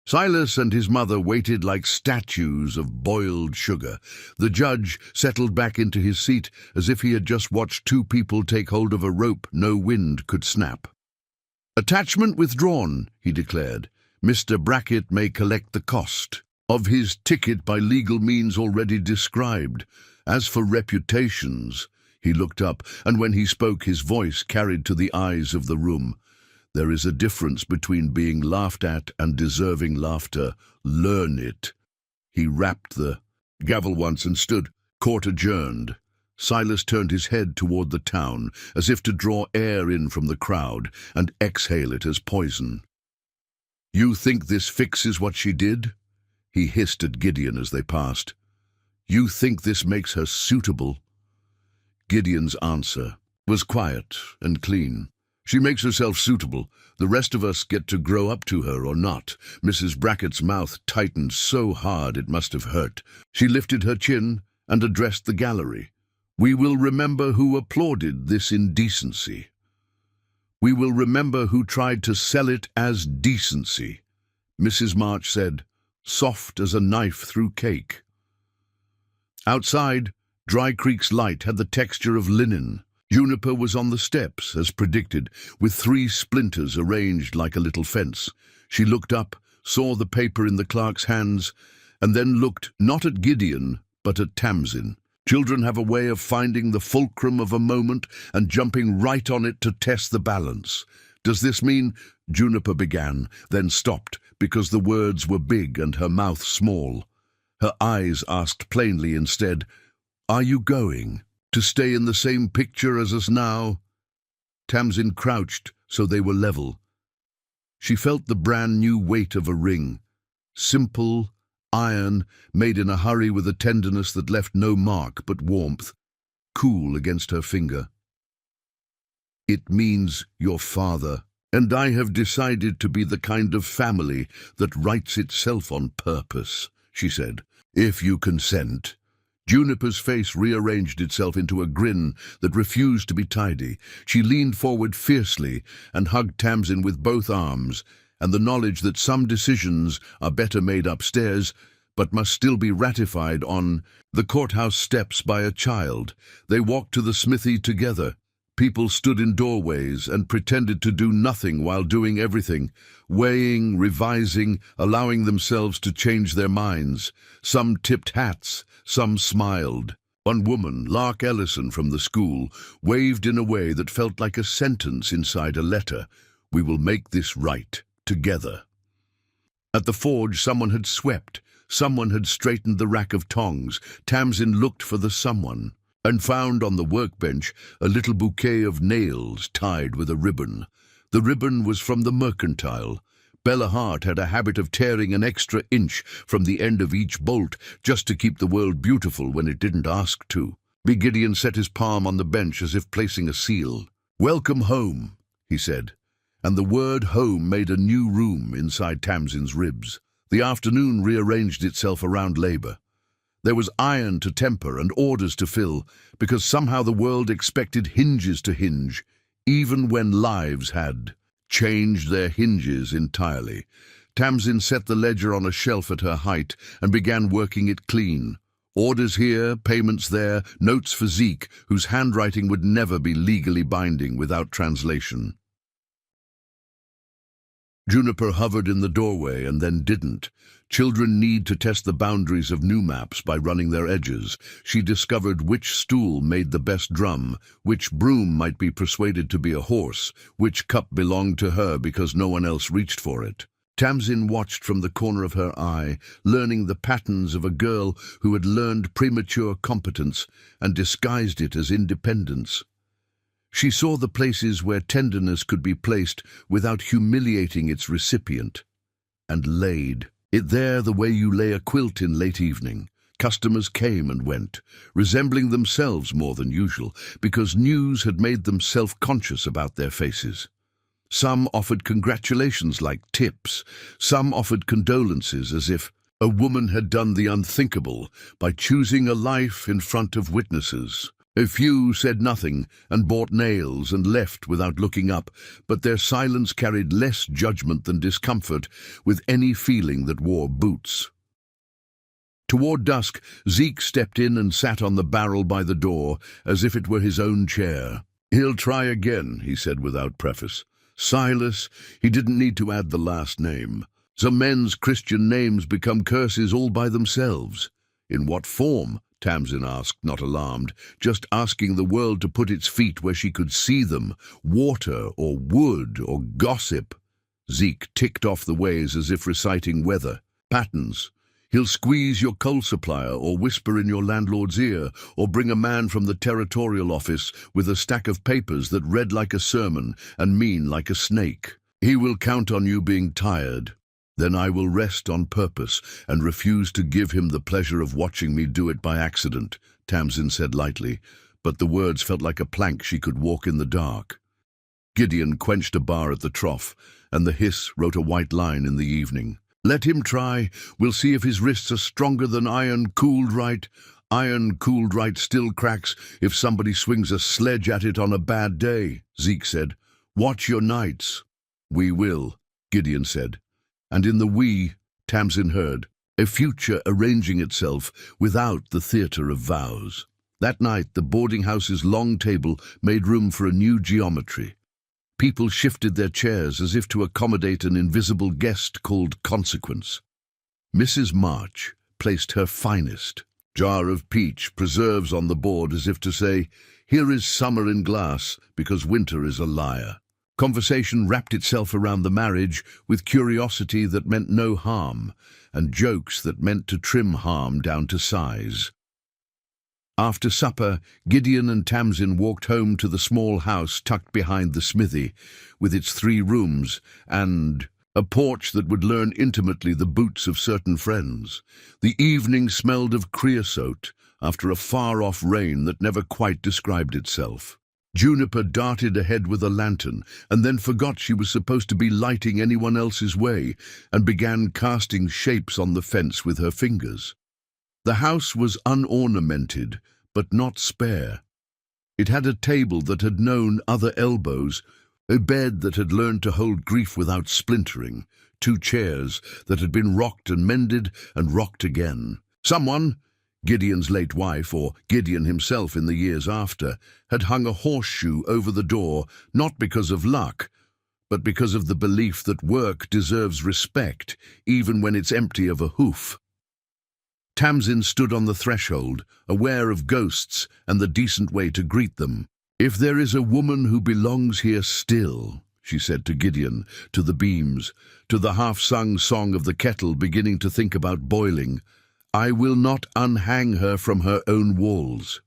Silas and his mother waited like statues of boiled sugar. The judge settled back into his seat as if he had just watched 2 people take hold of a rope no wind could snap. "Attachment withdrawn," he declared. "Mr. Brackett may collect the cost of his ticket by legal means already described. As for reputations," he looked up, and when he spoke his voice carried to the eyes of the room. "There is a difference between being laughed at and deserving laughter. Learn it." He rapped the gavel once and stood, court adjourned. Silas turned his head toward the town, as if to draw air in from the crowd and exhale it as poison. "You think this fixes what she did?" he hissed at Gideon as they passed. "You think this makes her suitable?" Gideon's answer was quiet and clean. "She makes herself suitable. The rest of us get to grow up to her or not." Mrs. Brackett's mouth tightened so hard it must have hurt. She lifted her chin and addressed the gallery. "We will remember who applauded this indecency. We will remember who tried to sell it as decency," Mrs. March said, soft as a knife through cake. Outside, Dry Creek's light had the texture of linen. Juniper was on the steps, as predicted, with 3 splinters arranged like a little fence. She looked up, saw the paper in the clerk's hands, and then looked not at Gideon, but at Tamsin. Children have a way of finding the fulcrum of a moment and jumping right on it to test the balance. "Does this mean—" Juniper began, then stopped, because the words were big and her mouth small. Her eyes asked plainly instead, "Are you going to stay in the same picture as us now?" Tamsin crouched so they were level. She felt the brand-new weight of a ring, simple, iron, made in a hurry with a tenderness that left no mark but warmth, cool against her finger. "It means your father, and I have decided to be the kind of family that writes itself on purpose," she said. "If you consent." Juniper's face rearranged itself into a grin that refused to be tidy. She leaned forward fiercely and hugged Tamsin with both arms, and the knowledge that some decisions are better made upstairs but must still be ratified on the courthouse steps by a child. They walked to the smithy together. People stood in doorways and pretended to do nothing while doing everything, weighing, revising, allowing themselves to change their minds. Some tipped hats, some smiled. One woman, Lark Ellison from the school, waved in a way that felt like a sentence inside a letter. "We will make this right, together." At the forge, someone had swept. Someone had straightened the rack of tongs. Tamsin looked for the someone and found on the workbench a little bouquet of nails tied with a ribbon. The ribbon was from the mercantile. Bella Hart had a habit of tearing an extra inch from the end of each bolt just to keep the world beautiful when it didn't ask to. Gideon set his palm on the bench as if placing a seal. "Welcome home," he said, and the word home made a new room inside Tamsin's ribs. The afternoon rearranged itself around labor. There was iron to temper and orders to fill, because somehow the world expected hinges to hinge, even when lives had changed their hinges entirely. Tamsin set the ledger on a shelf at her height and began working it clean. Orders here, payments there, notes for Zeke, whose handwriting would never be legally binding without translation. Juniper hovered in the doorway and then didn't. Children need to test the boundaries of new maps by running their edges. She discovered which stool made the best drum, which broom might be persuaded to be a horse, which cup belonged to her because no one else reached for it. Tamsin watched from the corner of her eye, learning the patterns of a girl who had learned premature competence and disguised it as independence. She saw the places where tenderness could be placed without humiliating its recipient, and laid it there the way you lay a quilt in late evening. Customers came and went, resembling themselves more than usual, because news had made them self-conscious about their faces. Some offered congratulations like tips. Some offered condolences as if a woman had done the unthinkable by choosing a life in front of witnesses. A few said nothing and bought nails and left without looking up, but their silence carried less judgment than discomfort with any feeling that wore boots. Toward dusk, Zeke stepped in and sat on the barrel by the door as if it were his own chair. "He'll try again," he said without preface. Silas, he didn't need to add the last name. Some men's Christian names become curses all by themselves. In what form? Tamsin asked, not alarmed, just asking the world to put its feet where she could see them, water or wood or gossip. Zeke ticked off the ways as if reciting weather. Patterns. He'll squeeze your coal supplier or whisper in your landlord's ear or bring a man from the territorial office with a stack of papers that read like a sermon and mean like a snake. He will count on you being tired. Then I will rest on purpose and refuse to give him the pleasure of watching me do it by accident, Tamsin said lightly, but the words felt like a plank she could walk in the dark. Gideon quenched a bar at the trough, and the hiss wrote a white line in the evening. "Let him try. We'll see if his wrists are stronger than iron cooled right. Iron cooled right still cracks if somebody swings a sledge at it on a bad day," Zeke said. "Watch your nights." "We will," Gideon said. And in the we, Tamsin heard a future arranging itself without the theatre of vows. That night, the boarding house's long table made room for a new geometry. People shifted their chairs as if to accommodate an invisible guest called Consequence. Mrs. March placed her finest jar of peach preserves on the board as if to say, "Here is summer in glass, because winter is a liar." Conversation wrapped itself around the marriage with curiosity that meant no harm, and jokes that meant to trim harm down to size. After supper, Gideon and Tamsin walked home to the small house tucked behind the smithy, with its 3 rooms and a porch that would learn intimately the boots of certain friends. The evening smelled of creosote after a far-off rain that never quite described itself. Juniper darted ahead with a lantern and then forgot she was supposed to be lighting anyone else's way and began casting shapes on the fence with her fingers. The house was unornamented, but not spare. It had a table that had known other elbows, a bed that had learned to hold grief without splintering, 2 chairs that had been rocked and mended and rocked again. Someone, Gideon's late wife, or Gideon himself in the years after, had hung a horseshoe over the door, not because of luck, but because of the belief that work deserves respect, even when it's empty of a hoof. Tamsin stood on the threshold, aware of ghosts and the decent way to greet them. "If there is a woman who belongs here still," she said to Gideon, to the beams, to the half-sung song of the kettle beginning to think about boiling. "I will not unhang her from her own walls."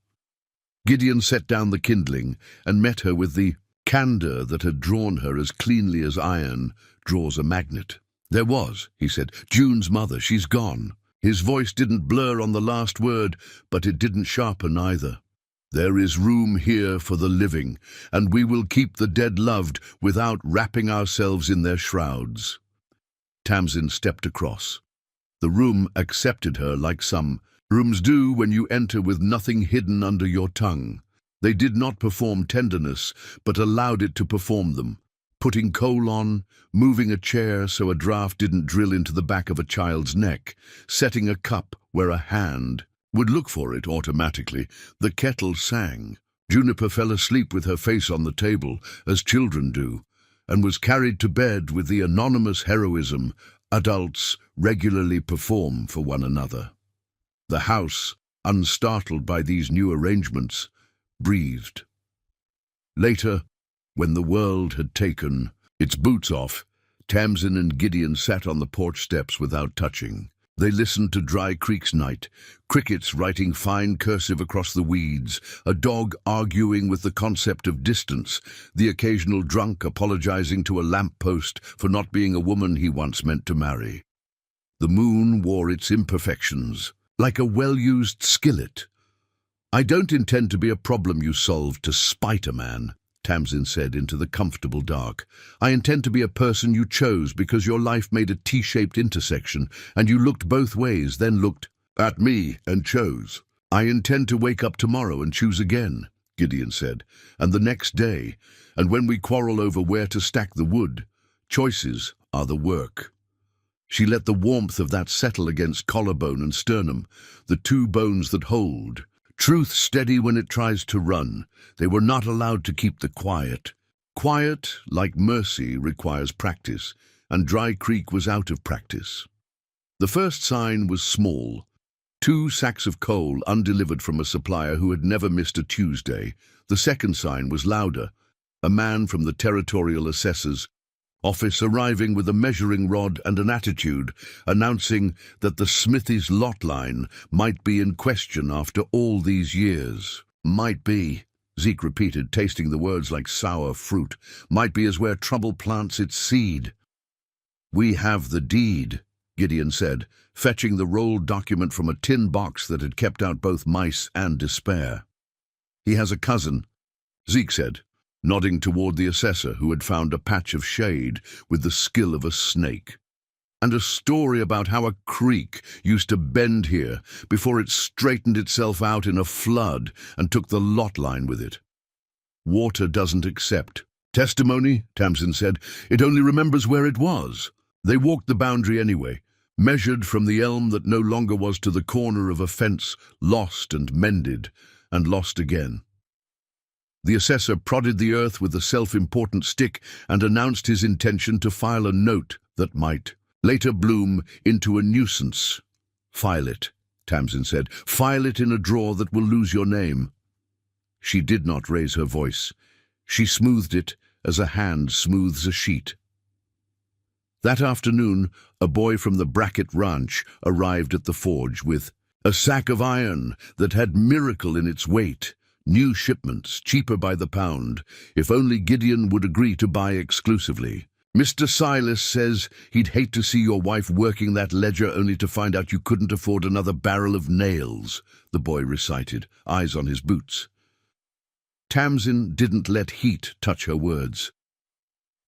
Gideon set down the kindling and met her with the candour that had drawn her as cleanly as iron draws a magnet. "There was," he said, "June's mother. She's gone." His voice didn't blur on the last word, but it didn't sharpen either. "There is room here for the living, and we will keep the dead loved without wrapping ourselves in their shrouds." Tamsin stepped across. The room accepted her like some rooms do when you enter with nothing hidden under your tongue. They did not perform tenderness, but allowed it to perform them, putting coal on, moving a chair so a draught didn't drill into the back of a child's neck, setting a cup where a hand would look for it automatically. The kettle sang. Juniper fell asleep with her face on the table, as children do, and was carried to bed with the anonymous heroism adults regularly perform for one another. The house, unstartled by these new arrangements, breathed. Later, when the world had taken its boots off, Tamsin and Gideon sat on the porch steps without touching. They listened to Dry Creek's night, crickets writing fine cursive across the weeds, a dog arguing with the concept of distance, the occasional drunk apologizing to a lamp-post for not being a woman he once meant to marry. The moon wore its imperfections, like a well-used skillet. "I don't intend to be a problem you solve to spite a man," Tamsin said into the comfortable dark. "I intend to be a person you chose because your life made a T-shaped intersection, and you looked both ways, then looked at me and chose." "I intend to wake up tomorrow and choose again," Gideon said, "and the next day, and when we quarrel over where to stack the wood, choices are the work." She let the warmth of that settle against collarbone and sternum, the two bones that hold. Truth steady when it tries to run. They were not allowed to keep the quiet. Quiet, like mercy, requires practice, and Dry Creek was out of practice. The first sign was small. 2 sacks of coal undelivered from a supplier who had never missed a Tuesday. The second sign was louder. A man from the territorial assessor's office arriving with a measuring rod and an attitude, announcing that the Smithies lot line might be in question after all these years. "Might be," Zeke repeated, tasting the words like sour fruit. "Might be is where trouble plants its seed." "We have the deed," Gideon said, fetching the rolled document from a tin box that had kept out both mice and despair. "He has a cousin," Zeke said, nodding toward the assessor who had found a patch of shade with the skill of a snake. "And a story about how a creek used to bend here before it straightened itself out in a flood and took the lot line with it. Water doesn't accept testimony," Tamsin said. "It only remembers where it was." They walked the boundary anyway, measured from the elm that no longer was to the corner of a fence, lost and mended, and lost again. The assessor prodded the earth with a self-important stick and announced his intention to file a note that might later bloom into a nuisance. "File it," Tamsin said. "File it in a drawer that will lose your name." She did not raise her voice. She smoothed it as a hand smooths a sheet. That afternoon, a boy from the Brackett Ranch arrived at the forge with a sack of iron that had miracle in its weight. New shipments, cheaper by the pound, if only Gideon would agree to buy exclusively. "Mr. Silas says he'd hate to see your wife working that ledger only to find out you couldn't afford another barrel of nails," the boy recited, eyes on his boots. Tamsin didn't let heat touch her words.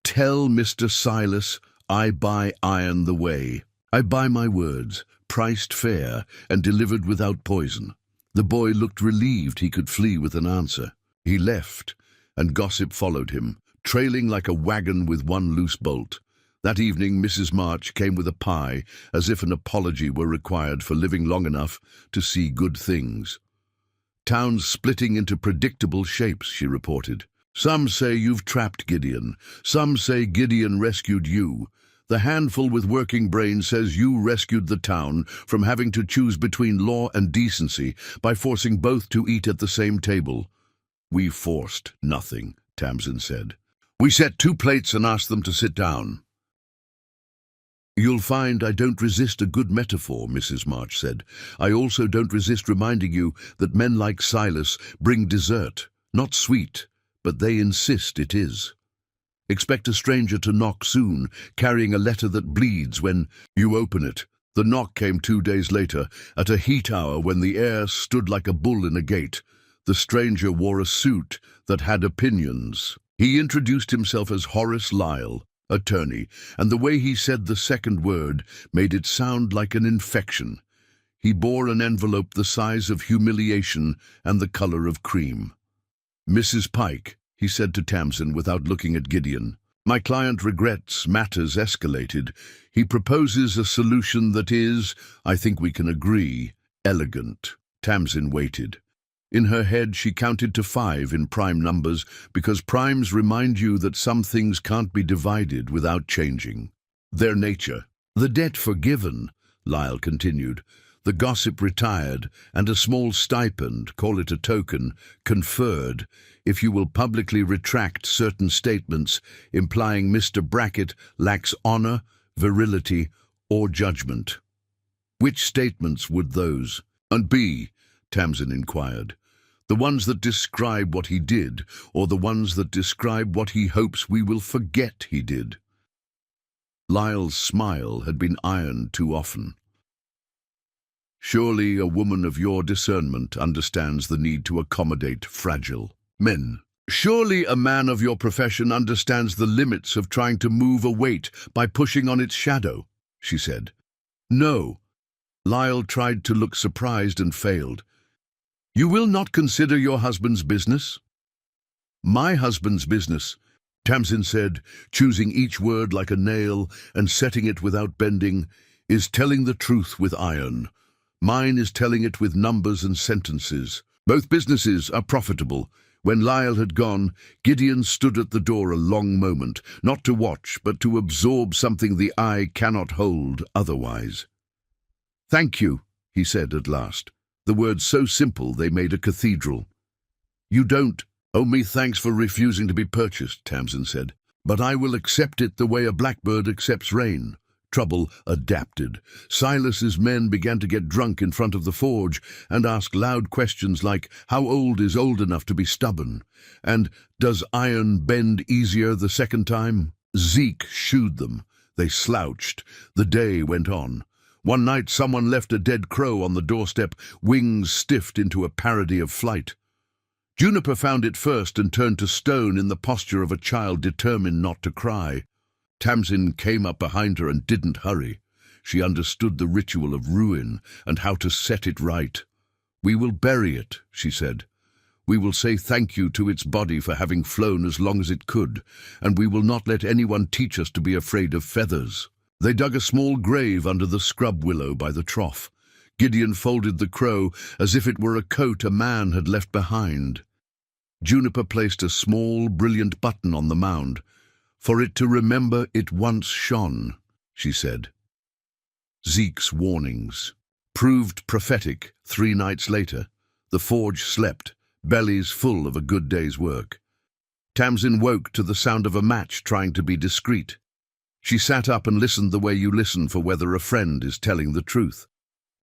"Tell Mr. Silas I buy iron the way. I buy my words, priced fair and delivered without poison." The boy looked relieved he could flee with an answer. He left, and gossip followed him, trailing like a wagon with one loose bolt. That evening Mrs. March came with a pie, as if an apology were required for living long enough to see good things. "Town's splitting into predictable shapes," she reported. "Some say you've trapped Gideon. Some say Gideon rescued you. The handful with working brains says you rescued the town from having to choose between law and decency by forcing both to eat at the same table." "We forced nothing," Tamsin said. We set 2 plates and asked them to sit down. You'll find I don't resist a good metaphor, Mrs. March said. I also don't resist reminding you that men like Silas bring dessert, not sweet, but they insist it is. Expect a stranger to knock soon, carrying a letter that bleeds when you open it. The knock came 2 days later, at a heat hour when the air stood like a bull in a gate. The stranger wore a suit that had opinions. He introduced himself as Horace Lyle, attorney, and the way he said the second word made it sound like an infection. He bore an envelope the size of humiliation and the color of cream. Mrs. Pike, he said to Tamsin without looking at Gideon, my client regrets matters escalated. He proposes a solution that is, I think we can agree, elegant. Tamsin waited. In her head she counted to 5 in prime numbers because primes remind you that some things can't be divided without changing their nature. The debt forgiven, Lyle continued, the gossip retired, and a small stipend, call it a token, conferred, if you will publicly retract certain statements implying Mr. Brackett lacks honor, virility, or judgment. Which statements would those be? Tamsin inquired. The ones that describe what he did, or the ones that describe what he hopes we will forget he did? Lyle's smile had been ironed too often. Surely a woman of your discernment understands the need to accommodate fragile men. Surely a man of your profession understands the limits of trying to move a weight by pushing on its shadow, she said. No. Lyle tried to look surprised and failed. You will not consider your husband's business? My husband's business, Tamsin said, choosing each word like a nail and setting it without bending, is telling the truth with iron. Mine is telling it with numbers and sentences. Both businesses are profitable. When Lyle had gone, Gideon stood at the door a long moment, not to watch, but to absorb something the eye cannot hold otherwise. Thank you, he said at last. The words so simple they made a cathedral. You don't owe me thanks for refusing to be purchased, Tamsin said, but I will accept it the way a blackbird accepts rain. Trouble adapted. Silas's men began to get drunk in front of the forge and ask loud questions like, how old is old enough to be stubborn? And does iron bend easier the second time? Zeke shooed them. They slouched. The day went on. One night someone left a dead crow on the doorstep, wings stiffed into a parody of flight. Juniper found it first and turned to stone in the posture of a child determined not to cry. Tamsin came up behind her and didn't hurry. She understood the ritual of ruin and how to set it right. We will bury it, she said. We will say thank you to its body for having flown as long as it could, and we will not let anyone teach us to be afraid of feathers. They dug a small grave under the scrub willow by the trough. Gideon folded the crow as if it were a coat a man had left behind. Juniper placed a small, brilliant button on the mound. For it to remember it once shone, she said. Zeke's warnings proved prophetic. 3 nights later, the forge slept, bellies full of a good day's work. Tamsin woke to the sound of a match trying to be discreet. She sat up and listened the way you listen for whether a friend is telling the truth.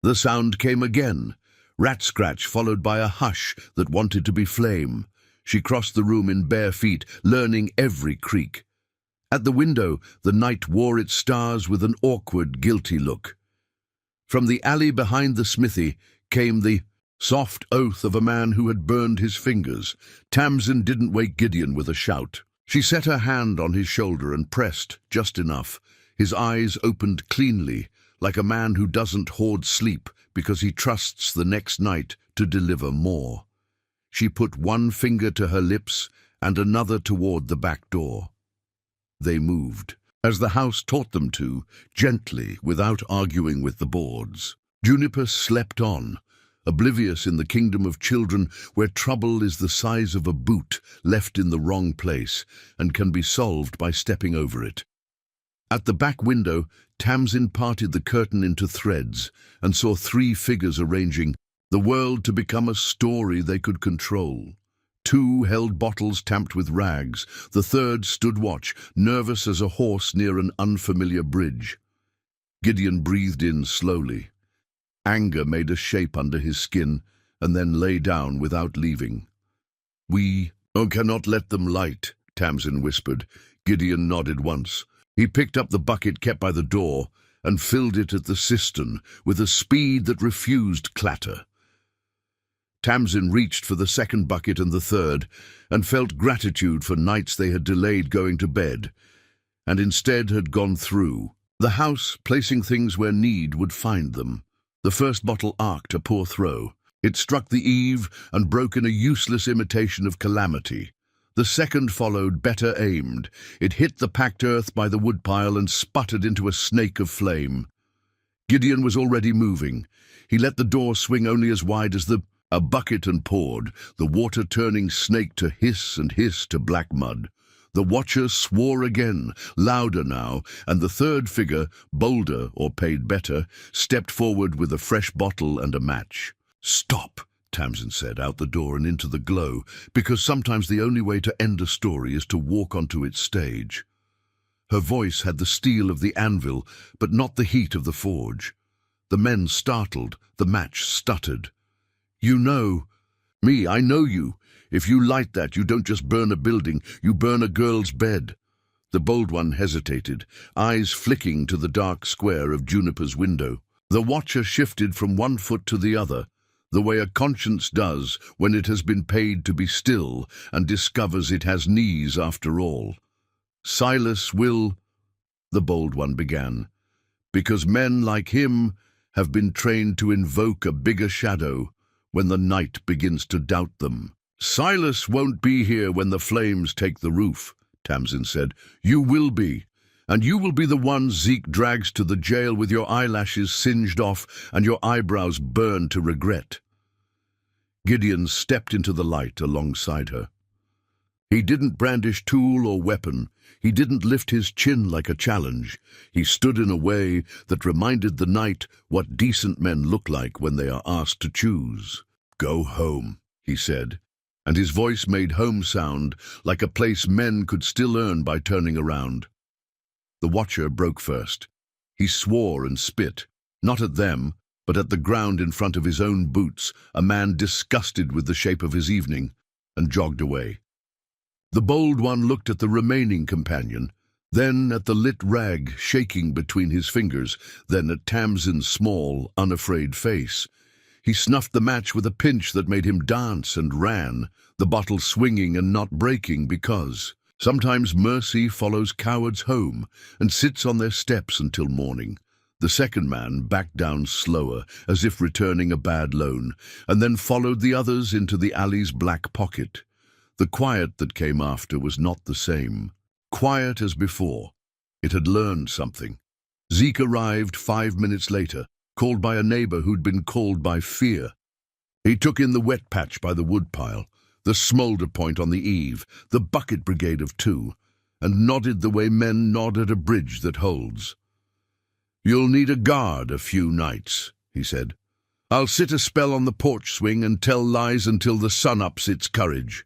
The sound came again, rat-scratch followed by a hush that wanted to be flame. She crossed the room in bare feet, learning every creak. At the window, the night wore its stars with an awkward, guilty look. From the alley behind the smithy came the soft oath of a man who had burned his fingers. Tamsin didn't wake Gideon with a shout. She set her hand on his shoulder and pressed just enough. His eyes opened cleanly, like a man who doesn't hoard sleep because he trusts the next night to deliver more. She put one finger to her lips and another toward the back door. They moved, as the house taught them to, gently, without arguing with the boards. Juniper slept on, oblivious in the kingdom of children where trouble is the size of a boot left in the wrong place and can be solved by stepping over it. At the back window, Tamsin parted the curtain into threads and saw 3 figures arranging the world to become a story they could control. 2 held bottles tamped with rags. The third stood watch, nervous as a horse near an unfamiliar bridge. Gideon breathed in slowly. Anger made a shape under his skin and then lay down without leaving. "We cannot let them light," Tamsin whispered. Gideon nodded once. He picked up the bucket kept by the door and filled it at the cistern with a speed that refused clatter. Tamsin reached for the second bucket and the third, and felt gratitude for nights they had delayed going to bed, and instead had gone through. The house, placing things where need would find them. The first bottle arced a poor throw. It struck the eave and broke in a useless imitation of calamity. The second followed, better aimed. It hit the packed earth by the woodpile and sputtered into a snake of flame. Gideon was already moving. He let the door swing only as wide as a bucket and poured, the water turning snake to hiss and hiss to black mud. The watcher swore again, louder now, and the third figure, bolder or paid better, stepped forward with a fresh bottle and a match. "Stop," Tamsin said, out the door and into the glow, because sometimes the only way to end a story is to walk onto its stage. Her voice had the steel of the anvil, but not the heat of the forge. The men startled, the match stuttered. "You know me, I know you. If you light that, you don't just burn a building, you burn a girl's bed." The bold one hesitated, eyes flicking to the dark square of Juniper's window. The watcher shifted from one foot to the other, the way a conscience does when it has been paid to be still and discovers it has knees after all. "Silas will," the bold one began, "because men like him have been trained to invoke a bigger shadow when the night begins to doubt them." "Silas won't be here when the flames take the roof," Tamsin said. "You will be, and you will be the one Zeke drags to the jail with your eyelashes singed off and your eyebrows burned to regret." Gideon stepped into the light alongside her. He didn't brandish tool or weapon. He didn't lift his chin like a challenge. He stood in a way that reminded the night what decent men look like when they are asked to choose. "Go home," he said, and his voice made home sound like a place men could still earn by turning around. The watcher broke first. He swore and spit, not at them, but at the ground in front of his own boots, a man disgusted with the shape of his evening, and jogged away. The bold one looked at the remaining companion, then at the lit rag shaking between his fingers, then at Tamsin's small, unafraid face. He snuffed the match with a pinch that made him dance and ran, the bottle swinging and not breaking because sometimes mercy follows cowards home and sits on their steps until morning. The second man backed down slower, as if returning a bad loan, and then followed the others into the alley's black pocket. The quiet that came after was not the same. Quiet as before. It had learned something. Zeke arrived 5 minutes later, called by a neighbor who'd been called by fear. He took in the wet patch by the woodpile, the smolder point on the eave, the bucket brigade of 2, and nodded the way men nod at a bridge that holds. "You'll need a guard a few nights," he said. "I'll sit a spell on the porch swing and tell lies until the sun ups its courage."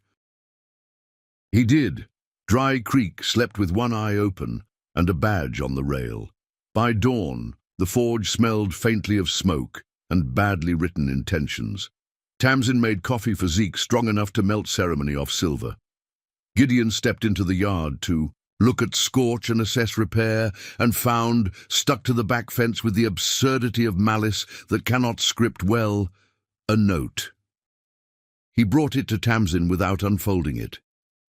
He did. Dry Creek slept with one eye open and a badge on the rail. By dawn, the forge smelled faintly of smoke and badly written intentions. Tamsin made coffee for Zeke strong enough to melt ceremony off silver. Gideon stepped into the yard to look at scorch and assess repair, and found, stuck to the back fence with the absurdity of malice that cannot script well, a note. He brought it to Tamsin without unfolding it.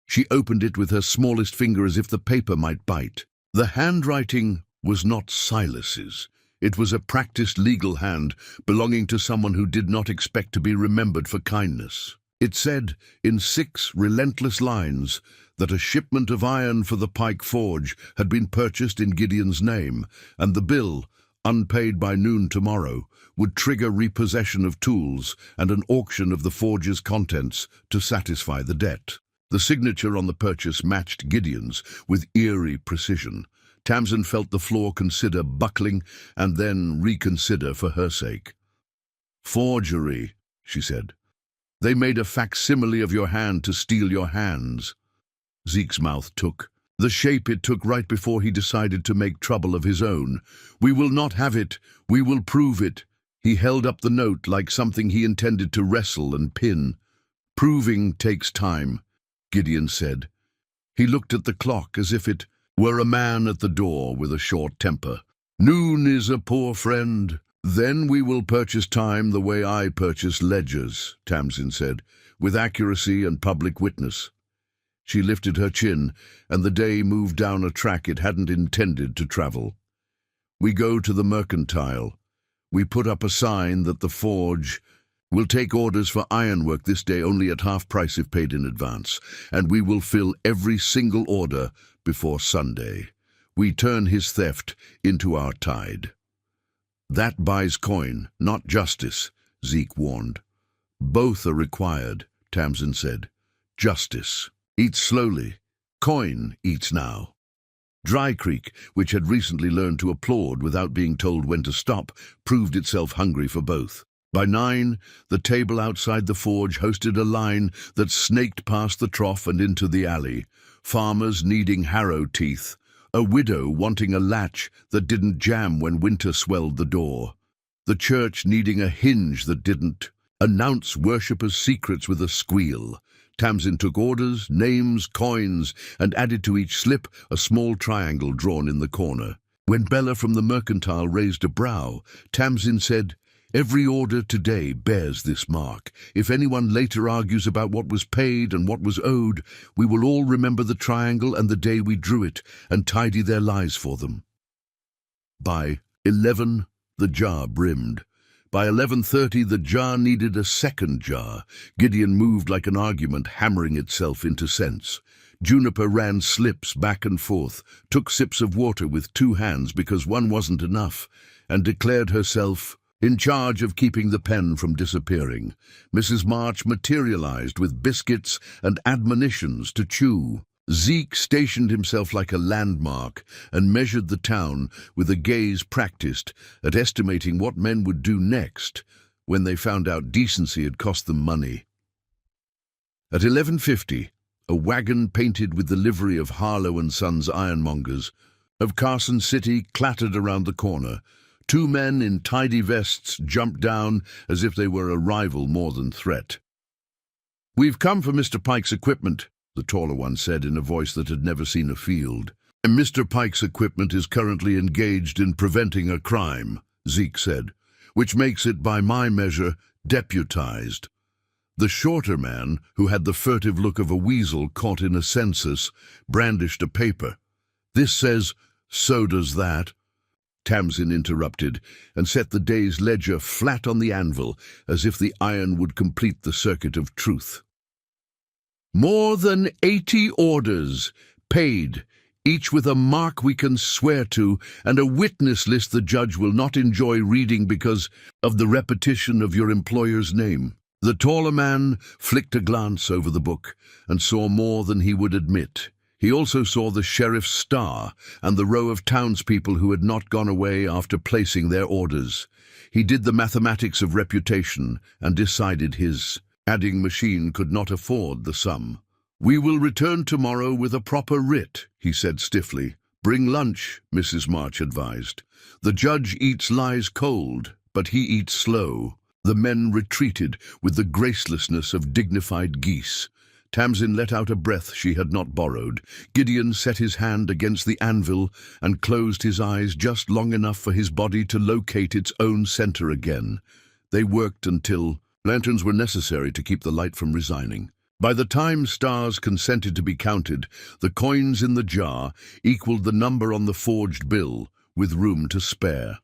She opened it with her smallest finger as if the paper might bite. The handwriting was not Silas's. It was a practiced legal hand belonging to someone who did not expect to be remembered for kindness. It said, in 6 relentless lines, that a shipment of iron for the Pike Forge had been purchased in Gideon's name, and the bill, unpaid by noon tomorrow, would trigger repossession of tools and an auction of the forge's contents to satisfy the debt. The signature on the purchase matched Gideon's with eerie precision. Tamsin felt the floor consider buckling and then reconsider for her sake. "Forgery," she said. They made a facsimile of your hand to steal your hands. Zeke's mouth took the shape it took right before he decided to make trouble of his own. We will not have it. We will prove it. He held up the note like something he intended to wrestle and pin. Proving takes time, Gideon said. He looked at the clock as if it were a man at the door with a short temper. Noon is a poor friend. Then we will purchase time the way I purchase ledgers, Tamsin said, with accuracy and public witness. She lifted her chin, and the day moved down a track it hadn't intended to travel. We go to the mercantile. We put up a sign that the forge will take orders for ironwork this day only at half price if paid in advance, and we will fill every single order before Sunday. We turn his theft into our tide. That buys coin, not justice, Zeke warned. Both are required, Tamsin said. Justice eats slowly. Coin eats now. Dry Creek, which had recently learned to applaud without being told when to stop, proved itself hungry for both. By 9, the table outside the forge hosted a line that snaked past the trough and into the alley. Farmers needing harrow teeth. A widow wanting a latch that didn't jam when winter swelled the door. The church needing a hinge that didn't announce worshippers' secrets with a squeal. Tamsin took orders, names, coins, and added to each slip a small triangle drawn in the corner. When Bella from the mercantile raised a brow, Tamsin said, "Every order today bears this mark. If anyone later argues about what was paid and what was owed, we will all remember the triangle and the day we drew it and tidy their lives for them." By 11, the jar brimmed. By 11:30, the jar needed a second jar. Gideon moved like an argument hammering itself into sense. Juniper ran slips back and forth, took sips of water with 2 hands because one wasn't enough, and declared herself in charge of keeping the pen from disappearing. Mrs. March materialized with biscuits and admonitions to chew. Zeke stationed himself like a landmark and measured the town with a gaze practiced at estimating what men would do next when they found out decency had cost them money. At 11:50, a wagon painted with the livery of Harlow and Sons ironmongers of Carson City clattered around the corner. 2 men in tidy vests jumped down as if they were a rival more than threat. "We've come for Mr. Pike's equipment," the taller one said in a voice that had never seen a field. "Mr. Pike's equipment is currently engaged in preventing a crime," Zeke said, "which makes it, by my measure, deputized." The shorter man, who had the furtive look of a weasel caught in a census, brandished a paper. "This says, so does that." Tamsin interrupted and set the day's ledger flat on the anvil as if the iron would complete the circuit of truth. "More than 80 orders, paid, each with a mark we can swear to, and a witness list the judge will not enjoy reading because of the repetition of your employer's name." The taller man flicked a glance over the book and saw more than he would admit. He also saw the sheriff's star and the row of townspeople who had not gone away after placing their orders. He did the mathematics of reputation and decided his adding machine could not afford the sum. "We will return tomorrow with a proper writ," he said stiffly. "Bring lunch," Mrs. March advised. "The judge eats lies cold, but he eats slow." The men retreated with the gracelessness of dignified geese. Tamsin let out a breath she had not borrowed. Gideon set his hand against the anvil and closed his eyes just long enough for his body to locate its own center again. They worked until lanterns were necessary to keep the light from resigning. By the time stars consented to be counted, the coins in the jar equaled the number on the forged bill, with room to spare.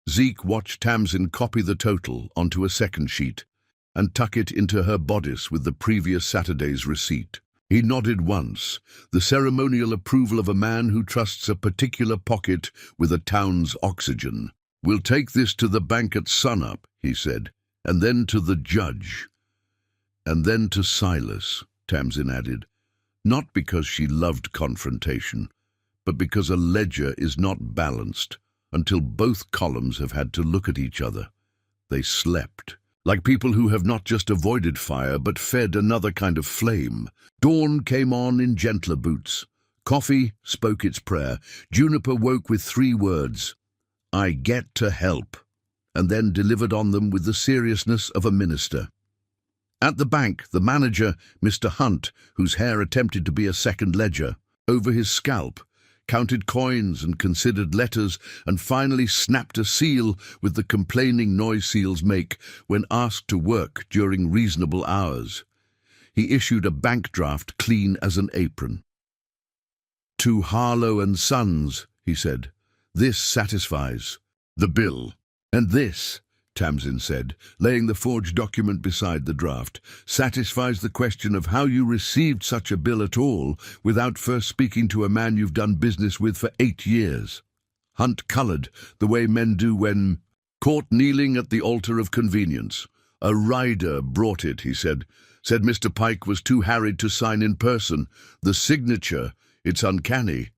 Zeke watched Tamsin copy the total onto a second sheet and tuck it into her bodice with the previous Saturday's receipt. He nodded once, the ceremonial approval of a man who trusts a particular pocket with a town's oxygen. "We'll take this to the bank at sunup," he said, "and then to the judge." "And then to Silas," Tamsin added, not because she loved confrontation, but because a ledger is not balanced until both columns have had to look at each other. They slept. like people who have not just avoided fire but fed another kind of flame. Dawn came on in gentler boots. Coffee spoke its prayer. Juniper woke with 3 words: "I get to help," and then delivered on them with the seriousness of a minister. At the bank, the manager, Mr. Hunt, whose hair attempted to be a second ledger, over his scalp, counted coins and considered letters, and finally snapped a seal with the complaining noise seals make when asked to work during reasonable hours. He issued a bank draft clean as an apron. "To Harlow and Sons," he said. "This satisfies." "The bill." "And this," Tamsin said, laying the forged document beside the draft, "satisfies the question of how you received such a bill at all without first speaking to a man you've done business with for 8 years. Hunt coloured, the way men do when caught kneeling at the altar of convenience. "A rider brought it," he said. "Said Mr. Pike was too harried to sign in person. The signature, it's uncanny."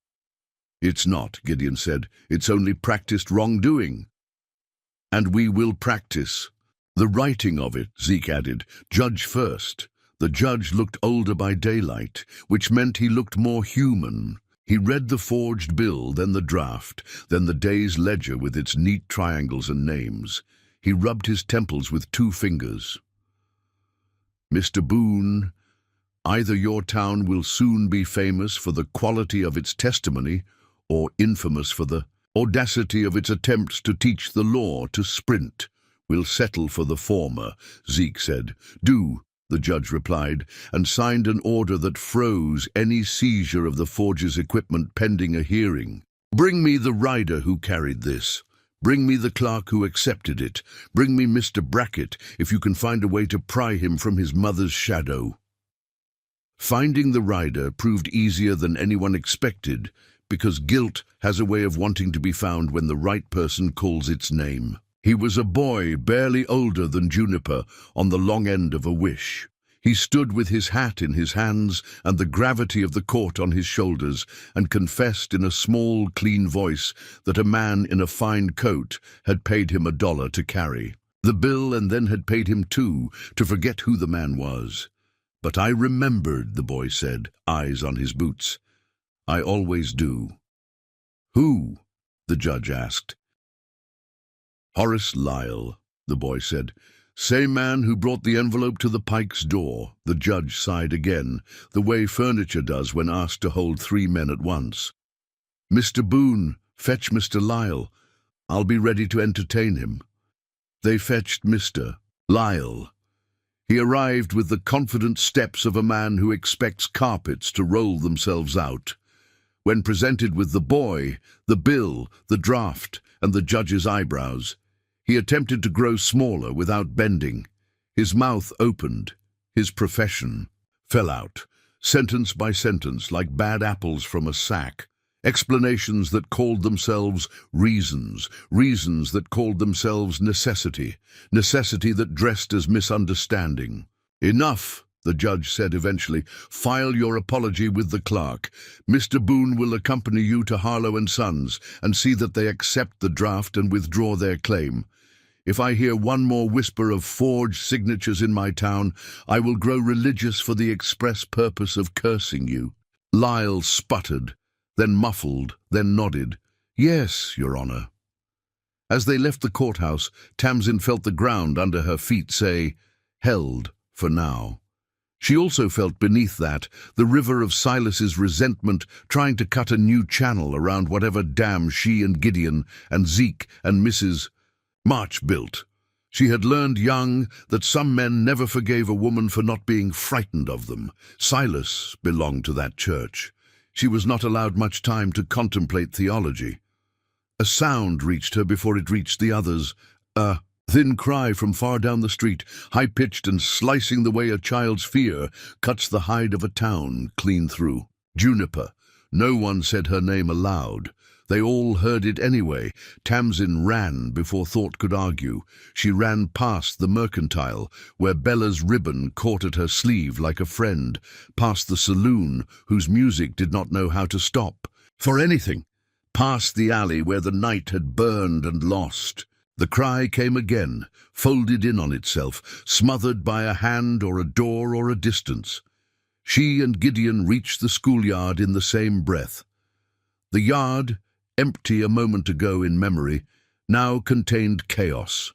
"It's not," Gideon said. "It's only practiced wrongdoing." "And we will practice the writing of it," Zeke added. "Judge first." The judge looked older by daylight, which meant he looked more human. He read the forged bill, then the draft, then the day's ledger with its neat triangles and names. He rubbed his temples with 2 fingers. "Mr. Boone, either your town will soon be famous for the quality of its testimony or infamous for the audacity of its attempts to teach the law to sprint. We'll settle for the former," Zeke said. "Do," the judge replied, and signed an order that froze any seizure of the forge's equipment pending a hearing. "Bring me the rider who carried this. Bring me the clerk who accepted it. Bring me Mr. Brackett, if you can find a way to pry him from his mother's shadow." Finding the rider proved easier than anyone expected, because guilt has a way of wanting to be found when the right person calls its name. He was a boy barely older than Juniper, on the long end of a wish. He stood with his hat in his hands and the gravity of the court on his shoulders, and confessed in a small, clean voice that a man in a fine coat had paid him $1 to carry the bill, and then had paid him 2 to forget who the man was. "But I remembered," the boy said, eyes on his boots. "I always do." "Who?" the judge asked. "Horace Lyle," the boy said. "Same man who brought the envelope to the Pikes' door." The judge sighed again, the way furniture does when asked to hold 3 men at once. "Mr. Boone, fetch Mr. Lyle. I'll be ready to entertain him." They fetched Mr. Lyle. He arrived with the confident steps of a man who expects carpets to roll themselves out. When presented with the boy, the bill, the draft, and the judge's eyebrows, he attempted to grow smaller without bending. His mouth opened. His profession fell out, sentence by sentence, like bad apples from a sack. Explanations that called themselves reasons, reasons that called themselves necessity, necessity that dressed as misunderstanding. "Enough," the judge said eventually. "File your apology with the clerk. Mr. Boone will accompany you to Harlow and Sons and see that they accept the draft and withdraw their claim. If I hear one more whisper of forged signatures in my town, I will grow religious for the express purpose of cursing you." Lyle sputtered, then muffled, then nodded. "Yes, Your Honor." As they left the courthouse, Tamsin felt the ground under her feet say, "Held for now." She also felt beneath that the river of Silas's resentment trying to cut a new channel around whatever dam she and Gideon and Zeke and Mrs. March built. She had learned young that some men never forgave a woman for not being frightened of them. Silas belonged to that church. She was not allowed much time to contemplate theology. A sound reached her before it reached the others. A thin cry from far down the street, high-pitched and slicing the way a child's fear cuts the hide of a town clean through. Juniper. No one said her name aloud. They all heard it anyway. Tamsin ran before thought could argue. She ran past the Mercantile, where Bella's ribbon caught at her sleeve like a friend, past the saloon, whose music did not know how to stop for anything, past the alley where the night had burned and lost. The cry came again, folded in on itself, smothered by a hand or a door or a distance. She and Gideon reached the schoolyard in the same breath. The yard, empty a moment ago in memory, now contained chaos.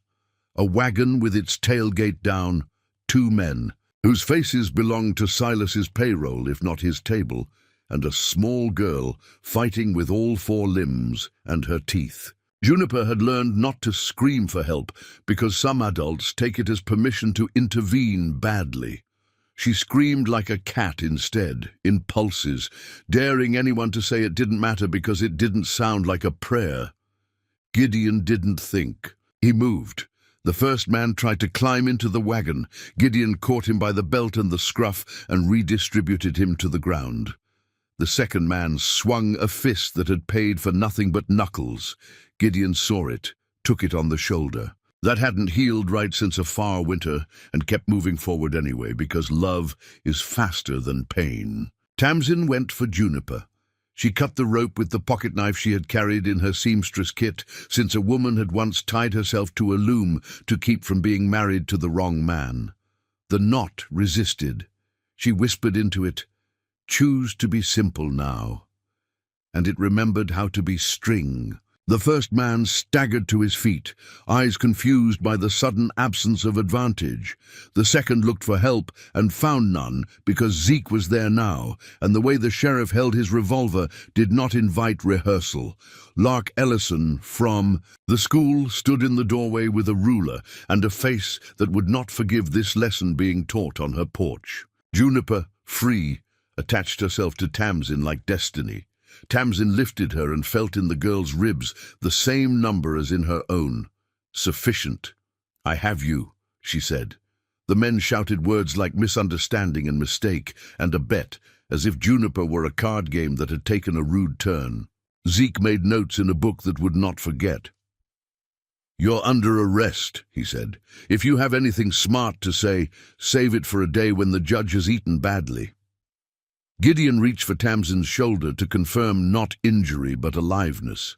A wagon with its tailgate down, 2 men, whose faces belonged to Silas's payroll if not his table, and a small girl fighting with all 4 limbs and her teeth. Juniper had learned not to scream for help because some adults take it as permission to intervene badly. She screamed like a cat instead, in pulses, daring anyone to say it didn't matter because it didn't sound like a prayer. Gideon didn't think. He moved. The first man tried to climb into the wagon. Gideon caught him by the belt and the scruff and redistributed him to the ground. The second man swung a fist that had paid for nothing but knuckles. Gideon saw it, took it on the shoulder. That hadn't healed right since a far winter, and kept moving forward anyway, because love is faster than pain. Tamsin went for Juniper. She cut the rope with the pocket knife she had carried in her seamstress kit, since a woman had once tied herself to a loom to keep from being married to the wrong man. The knot resisted. She whispered into it, "Choose to be simple now." And it remembered how to be string. The first man staggered to his feet, eyes confused by the sudden absence of advantage. The second looked for help and found none because Zeke was there now, and the way the sheriff held his revolver did not invite rehearsal. Lark Ellison from the school stood in the doorway with a ruler and a face that would not forgive this lesson being taught on her porch. Juniper, free, attached herself to Tamsin like destiny. Tamsin lifted her and felt in the girl's ribs the same number as in her own. "Sufficient. I have you," she said. The men shouted words like misunderstanding and mistake and a bet, as if Juniper were a card game that had taken a rude turn. Zeke made notes in a book that would not forget. "You're under arrest," he said. "If you have anything smart to say, save it for a day when the judge has eaten badly." Gideon reached for Tamsin's shoulder to confirm not injury but aliveness.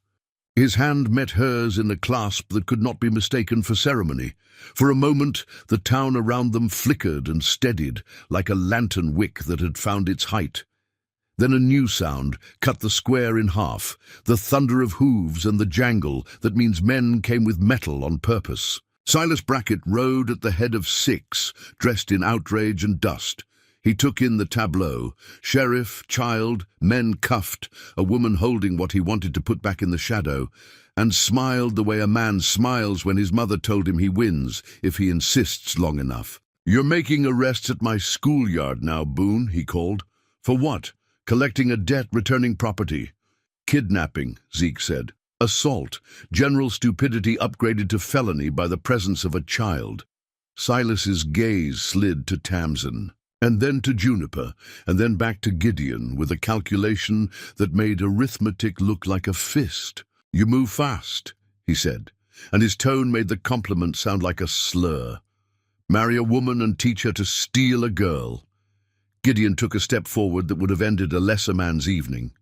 His hand met hers in a clasp that could not be mistaken for ceremony. For a moment, the town around them flickered and steadied, like a lantern wick that had found its height. Then a new sound cut the square in half, the thunder of hooves and the jangle that means men came with metal on purpose. Silas Brackett rode at the head of 6, dressed in outrage and dust. He took in the tableau: sheriff, child, men cuffed, a woman holding what he wanted to put back in the shadow, and smiled the way a man smiles when his mother told him he wins if he insists long enough. "You're making arrests at my schoolyard now, Boone," he called. "For what? Collecting a debt, returning property." "Kidnapping," Zeke said. "Assault, general stupidity upgraded to felony by the presence of a child." Silas's gaze slid to Tamsin, and then to Juniper, and then back to Gideon with a calculation that made arithmetic look like a fist. "You move fast," he said, and his tone made the compliment sound like a slur. "Marry a woman and teach her to steal a girl." Gideon took a step forward that would have ended a lesser man's evening.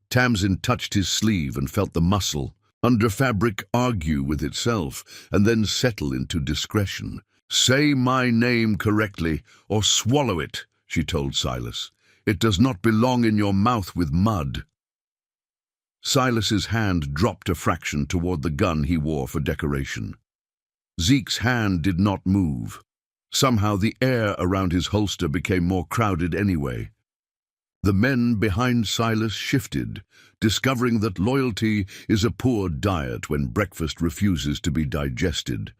Tamsin touched his sleeve and felt the muscle, under fabric, argue with itself, and then settle into discretion. "Say my name correctly, or swallow it," she told Silas. "It does not belong in your mouth with mud." Silas's hand dropped a fraction toward the gun he wore for decoration. Zeke's hand did not move. Somehow the air around his holster became more crowded anyway. The men behind Silas shifted, discovering that loyalty is a poor diet when breakfast refuses to be digested.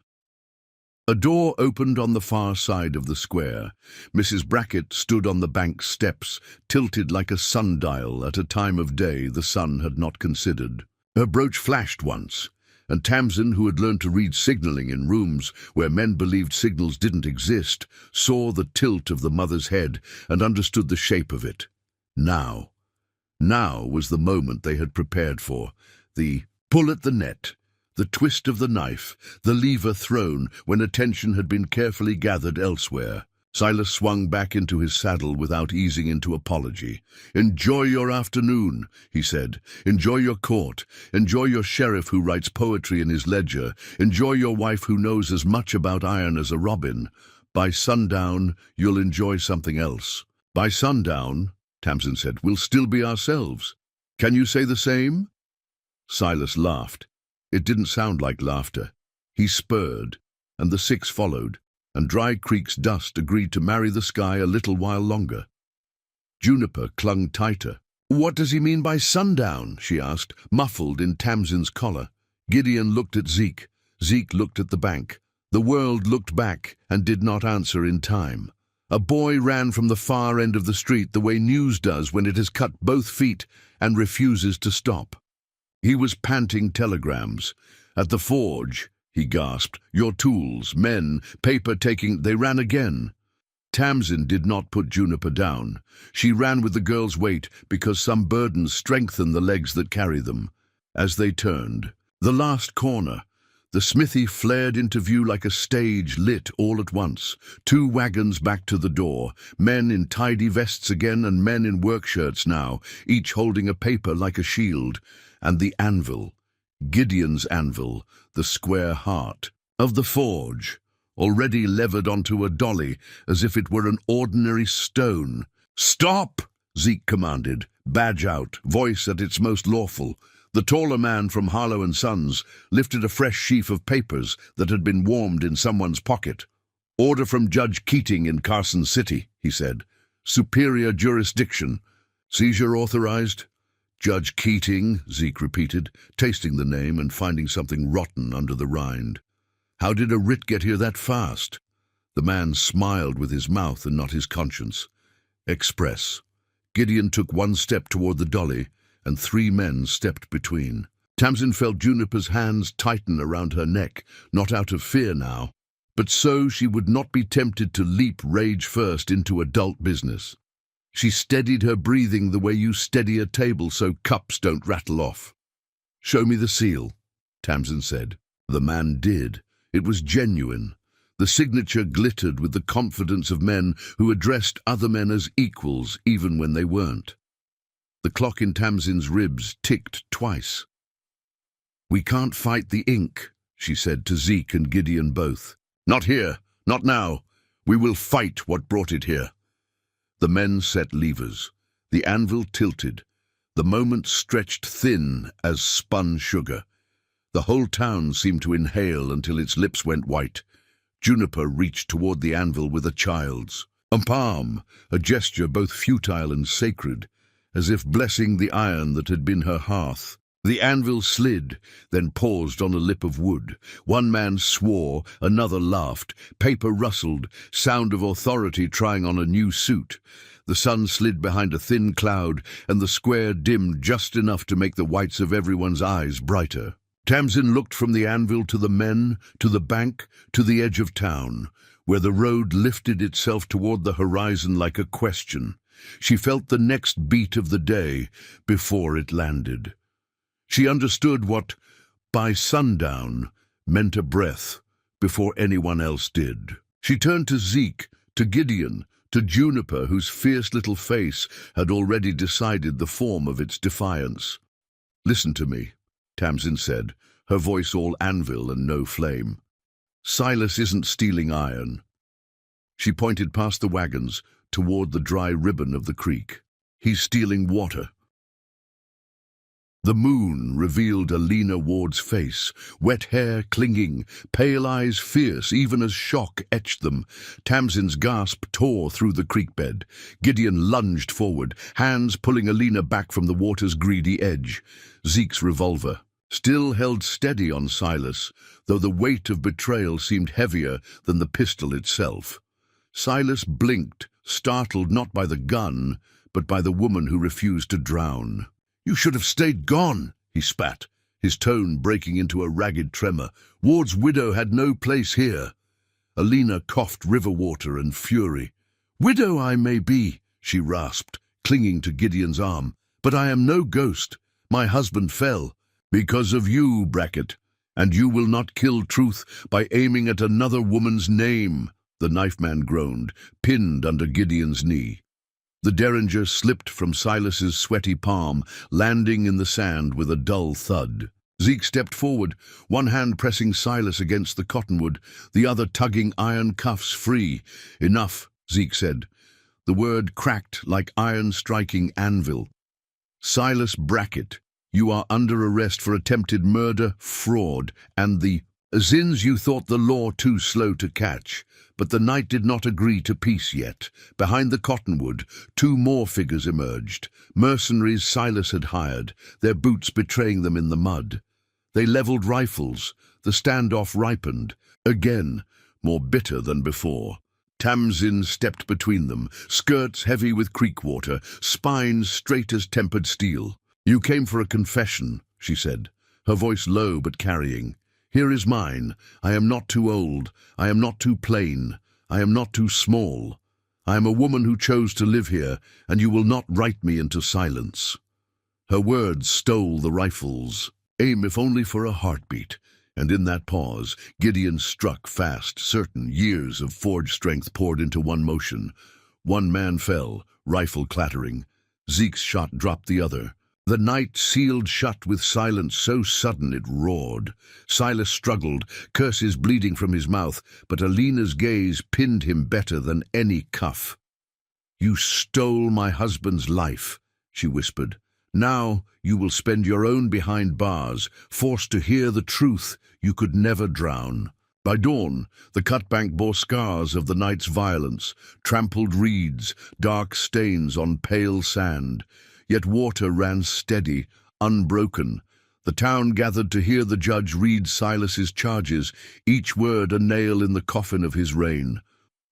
A door opened on the far side of the square. Mrs. Brackett stood on the bank steps, tilted like a sundial at a time of day the sun had not considered. Her brooch flashed once, and Tamsin, who had learned to read signaling in rooms where men believed signals didn't exist, saw the tilt of the mother's head and understood the shape of it. Now was the moment they had prepared for, the pull at the net. The twist of the knife, the lever thrown when attention had been carefully gathered elsewhere. Silas swung back into his saddle without easing into apology. "Enjoy your afternoon," he said. "Enjoy your court. Enjoy your sheriff who writes poetry in his ledger. Enjoy your wife who knows as much about iron as a robin. By sundown, you'll enjoy something else." "By sundown," Tamsin said, "we'll still be ourselves. Can you say the same?" Silas laughed. It didn't sound like laughter. He spurred, and the six followed, and Dry Creek's dust agreed to marry the sky a little while longer. Juniper clung tighter. "What does he mean by sundown?" she asked, muffled in Tamsin's collar. Gideon looked at Zeke. Zeke looked at the bank. The world looked back and did not answer in time. A boy ran from the far end of the street the way news does when it has cut both feet and refuses to stop. He was panting telegrams. "At the forge," he gasped. "Your tools, men, paper taking—" They ran again. Tamsin did not put Juniper down. She ran with the girl's weight because some burdens strengthen the legs that carry them. As they turned, the last corner, the smithy flared into view like a stage lit all at once. 2 wagons back to the door, men in tidy vests again and men in work shirts now, each holding a paper like a shield, and the anvil, Gideon's anvil, the square heart of the forge, already levered onto a dolly as if it were an ordinary stone. "Stop!" Zeke commanded, badge out, voice at its most lawful. The taller man from Harlow and Sons lifted a fresh sheaf of papers that had been warmed in someone's pocket. "Order from Judge Keating in Carson City," he said. "Superior jurisdiction. Seizure authorized?" "Judge Keating," Zeke repeated, tasting the name and finding something rotten under the rind. "How did a writ get here that fast?" The man smiled with his mouth and not his conscience. "Express." Gideon took 1 step toward the dolly, and 3 men stepped between. Tamsin felt Juniper's hands tighten around her neck, not out of fear now, but so she would not be tempted to leap rage first into adult business. She steadied her breathing the way you steady a table so cups don't rattle off. "Show me the seal," Tamsin said. The man did. It was genuine. The signature glittered with the confidence of men who addressed other men as equals even when they weren't. The clock in Tamsin's ribs ticked twice. "We can't fight the ink," she said to Zeke and Gideon both. "Not here, not now. We will fight what brought it here." The men set levers. The anvil tilted. The moment stretched thin as spun sugar. The whole town seemed to inhale until its lips went white. Juniper reached toward the anvil with a child's. A palm, a gesture both futile and sacred, as if blessing the iron that had been her hearth. The anvil slid, then paused on a lip of wood. 1 man swore, another laughed. Paper rustled, sound of authority trying on a new suit. The sun slid behind a thin cloud, and the square dimmed just enough to make the whites of everyone's eyes brighter. Tamsin looked from the anvil to the men, to the bank, to the edge of town, where the road lifted itself toward the horizon like a question. She felt the next beat of the day before it landed. She understood what, by sundown, meant a breath before anyone else did. She turned to Zeke, to Gideon, to Juniper, whose fierce little face had already decided the form of its defiance. "Listen to me," Tamsin said, her voice all anvil and no flame. "Silas isn't stealing iron." She pointed past the wagons, toward the dry ribbon of the creek. "He's stealing water." The moon revealed Alina Ward's face, wet hair clinging, pale eyes fierce even as shock etched them. Tamsin's gasp tore through the creek bed. Gideon lunged forward, hands pulling Alina back from the water's greedy edge. Zeke's revolver still held steady on Silas, though the weight of betrayal seemed heavier than the pistol itself. Silas blinked, startled not by the gun, but by the woman who refused to drown. "You should have stayed gone," he spat, his tone breaking into a ragged tremor. "Ward's widow had no place here." Alina coughed river water and fury. "Widow I may be," she rasped, clinging to Gideon's arm, "but I am no ghost. My husband fell. Because of you, Brackett, and you will not kill truth by aiming at another woman's name." the knife man groaned, pinned under Gideon's knee. The derringer slipped from Silas's sweaty palm, landing in the sand with a dull thud. Zeke stepped forward, one hand pressing Silas against the cottonwood, the other tugging iron cuffs free. "Enough," Zeke said. The word cracked like iron striking anvil. "Silas Brackett, you are under arrest for attempted murder, fraud, and the sins you thought the law too slow to catch." But the night did not agree to peace yet. Behind the cottonwood, two more figures emerged. Mercenaries Silas had hired, their boots betraying them in the mud. They leveled rifles. The standoff ripened. Again, more bitter than before. Tamsin stepped between them, skirts heavy with creek water, spines straight as tempered steel. "You came for a confession," she said, her voice low but carrying. "Here is mine. I am not too old. I am not too plain. I am not too small. I am a woman who chose to live here, and you will not write me into silence." Her words stole the rifles. Aim if only for a heartbeat. And in that pause, Gideon struck fast, certain years of forged strength poured into one motion. One man fell, rifle clattering. Zeke's shot dropped the other. The night sealed shut with silence so sudden it roared. Silas struggled, curses bleeding from his mouth, but Alina's gaze pinned him better than any cuff. "You stole my husband's life," she whispered. "Now you will spend your own behind bars, forced to hear the truth you could never drown." By dawn, the cutbank bore scars of the night's violence, trampled reeds, dark stains on pale sand. Yet water ran steady, unbroken. The town gathered to hear the judge read Silas's charges, each word a nail in the coffin of his reign.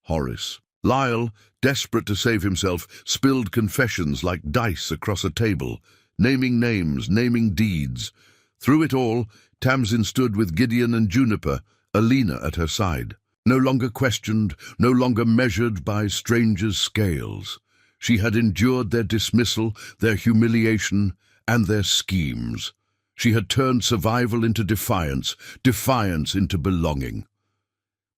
Horace. Lyle, desperate to save himself, spilled confessions like dice across a table, naming names, naming deeds. Through it all, Tamsin stood with Gideon and Juniper, Alina at her side. No longer questioned, no longer measured by strangers' scales. She had endured their dismissal, their humiliation, and their schemes. She had turned survival into defiance, defiance into belonging.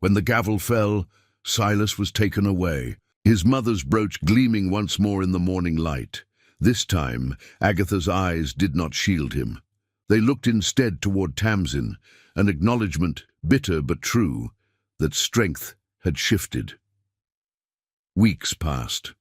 When the gavel fell, Silas was taken away, his mother's brooch gleaming once more in the morning light. This time, Agatha's eyes did not shield him. They looked instead toward Tamsin, an acknowledgment, bitter but true, that strength had shifted. Weeks passed.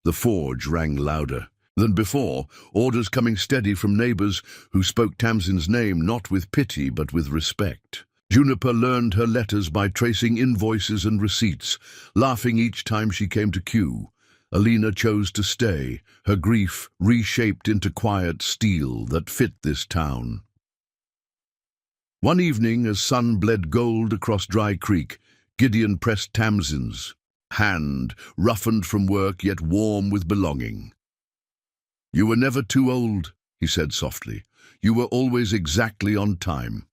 The forge rang louder than before, orders coming steady from neighbors who spoke Tamsin's name not with pity but with respect. Juniper learned her letters by tracing invoices and receipts, laughing each time she came to Kew. Alina chose to stay, her grief reshaped into quiet steel that fit this town. One evening, as sun bled gold across Dry Creek, Gideon pressed Tamsin's hand, roughened from work yet warm with belonging. "You were never too old," he said softly. "You were always exactly on time."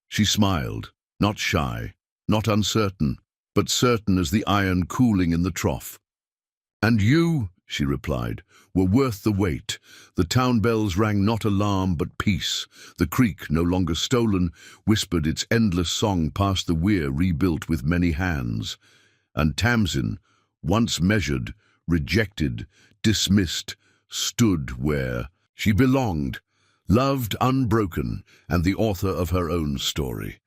She smiled, not shy, not uncertain, but certain as the iron cooling in the trough. "And you," she replied, "were worth the wait." The town bells rang not alarm but peace. The creek, no longer stolen, whispered its endless song past the weir rebuilt with many hands. And Tamsin, once measured, rejected, dismissed, stood where she belonged, loved unbroken, and the author of her own story.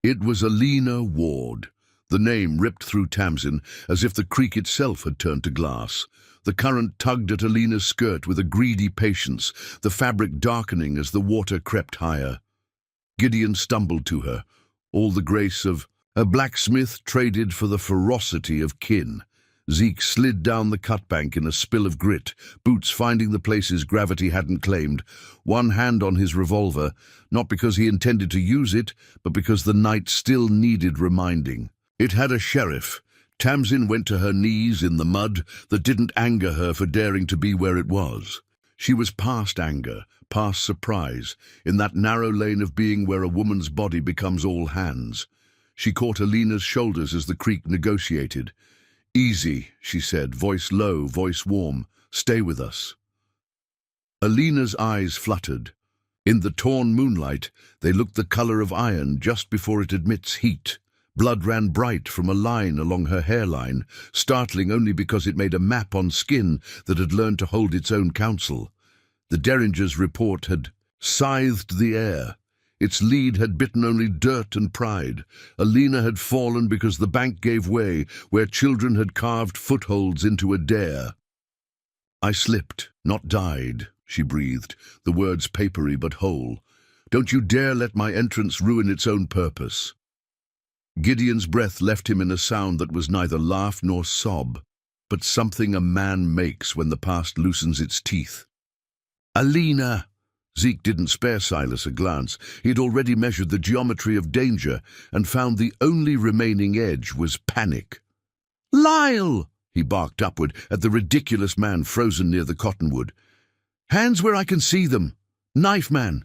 It was Alina Ward. The name ripped through Tamsin as if the creek itself had turned to glass. The current tugged at Alina's skirt with a greedy patience, the fabric darkening as the water crept higher. Gideon stumbled to her, all the grace of a blacksmith traded for the ferocity of kin. Zeke slid down the cutbank in a spill of grit, boots finding the places gravity hadn't claimed, one hand on his revolver, not because he intended to use it, but because the night still needed reminding. It had a sheriff. Tamsin went to her knees in the mud that didn't anger her for daring to be where it was. She was past anger, past surprise, in that narrow lane of being where a woman's body becomes all hands. She caught Alina's shoulders as the creek negotiated. "Easy," she said, voice low, voice warm. "Stay with us." Alina's eyes fluttered. In the torn moonlight, they looked the color of iron just before it admits heat. Blood ran bright from a line along her hairline, startling only because it made a map on skin that had learned to hold its own counsel. The Derringer's report had scythed the air. Its lead had bitten only dirt and pride. Alina had fallen because the bank gave way, where children had carved footholds into a dare. "I slipped, not died," she breathed, the words papery but whole. "Don't you dare let my entrance ruin its own purpose." Gideon's breath left him in a sound that was neither laugh nor sob, but something a man makes when the past loosens its teeth. "Alina!" Zeke didn't spare Silas a glance. He had already measured the geometry of danger and found the only remaining edge was panic. "Lyle!" he barked upward at the ridiculous man frozen near the cottonwood. "Hands where I can see them. Knife man."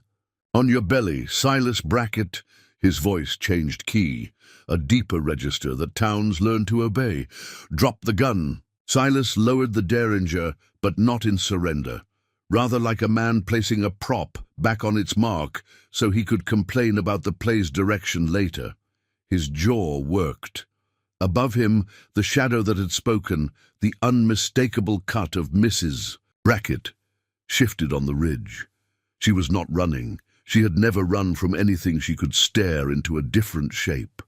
"On your belly, Silas Brackett." His voice changed key, a deeper register that towns learn to obey. "Drop the gun." Silas lowered the Derringer, but not in surrender. Rather like a man placing a prop back on its mark so he could complain about the play's direction later. His jaw worked. Above him, the shadow that had spoken, the unmistakable cut of Mrs. Brackett, shifted on the ridge. She was not running. She had never run from anything she could stare into a different shape.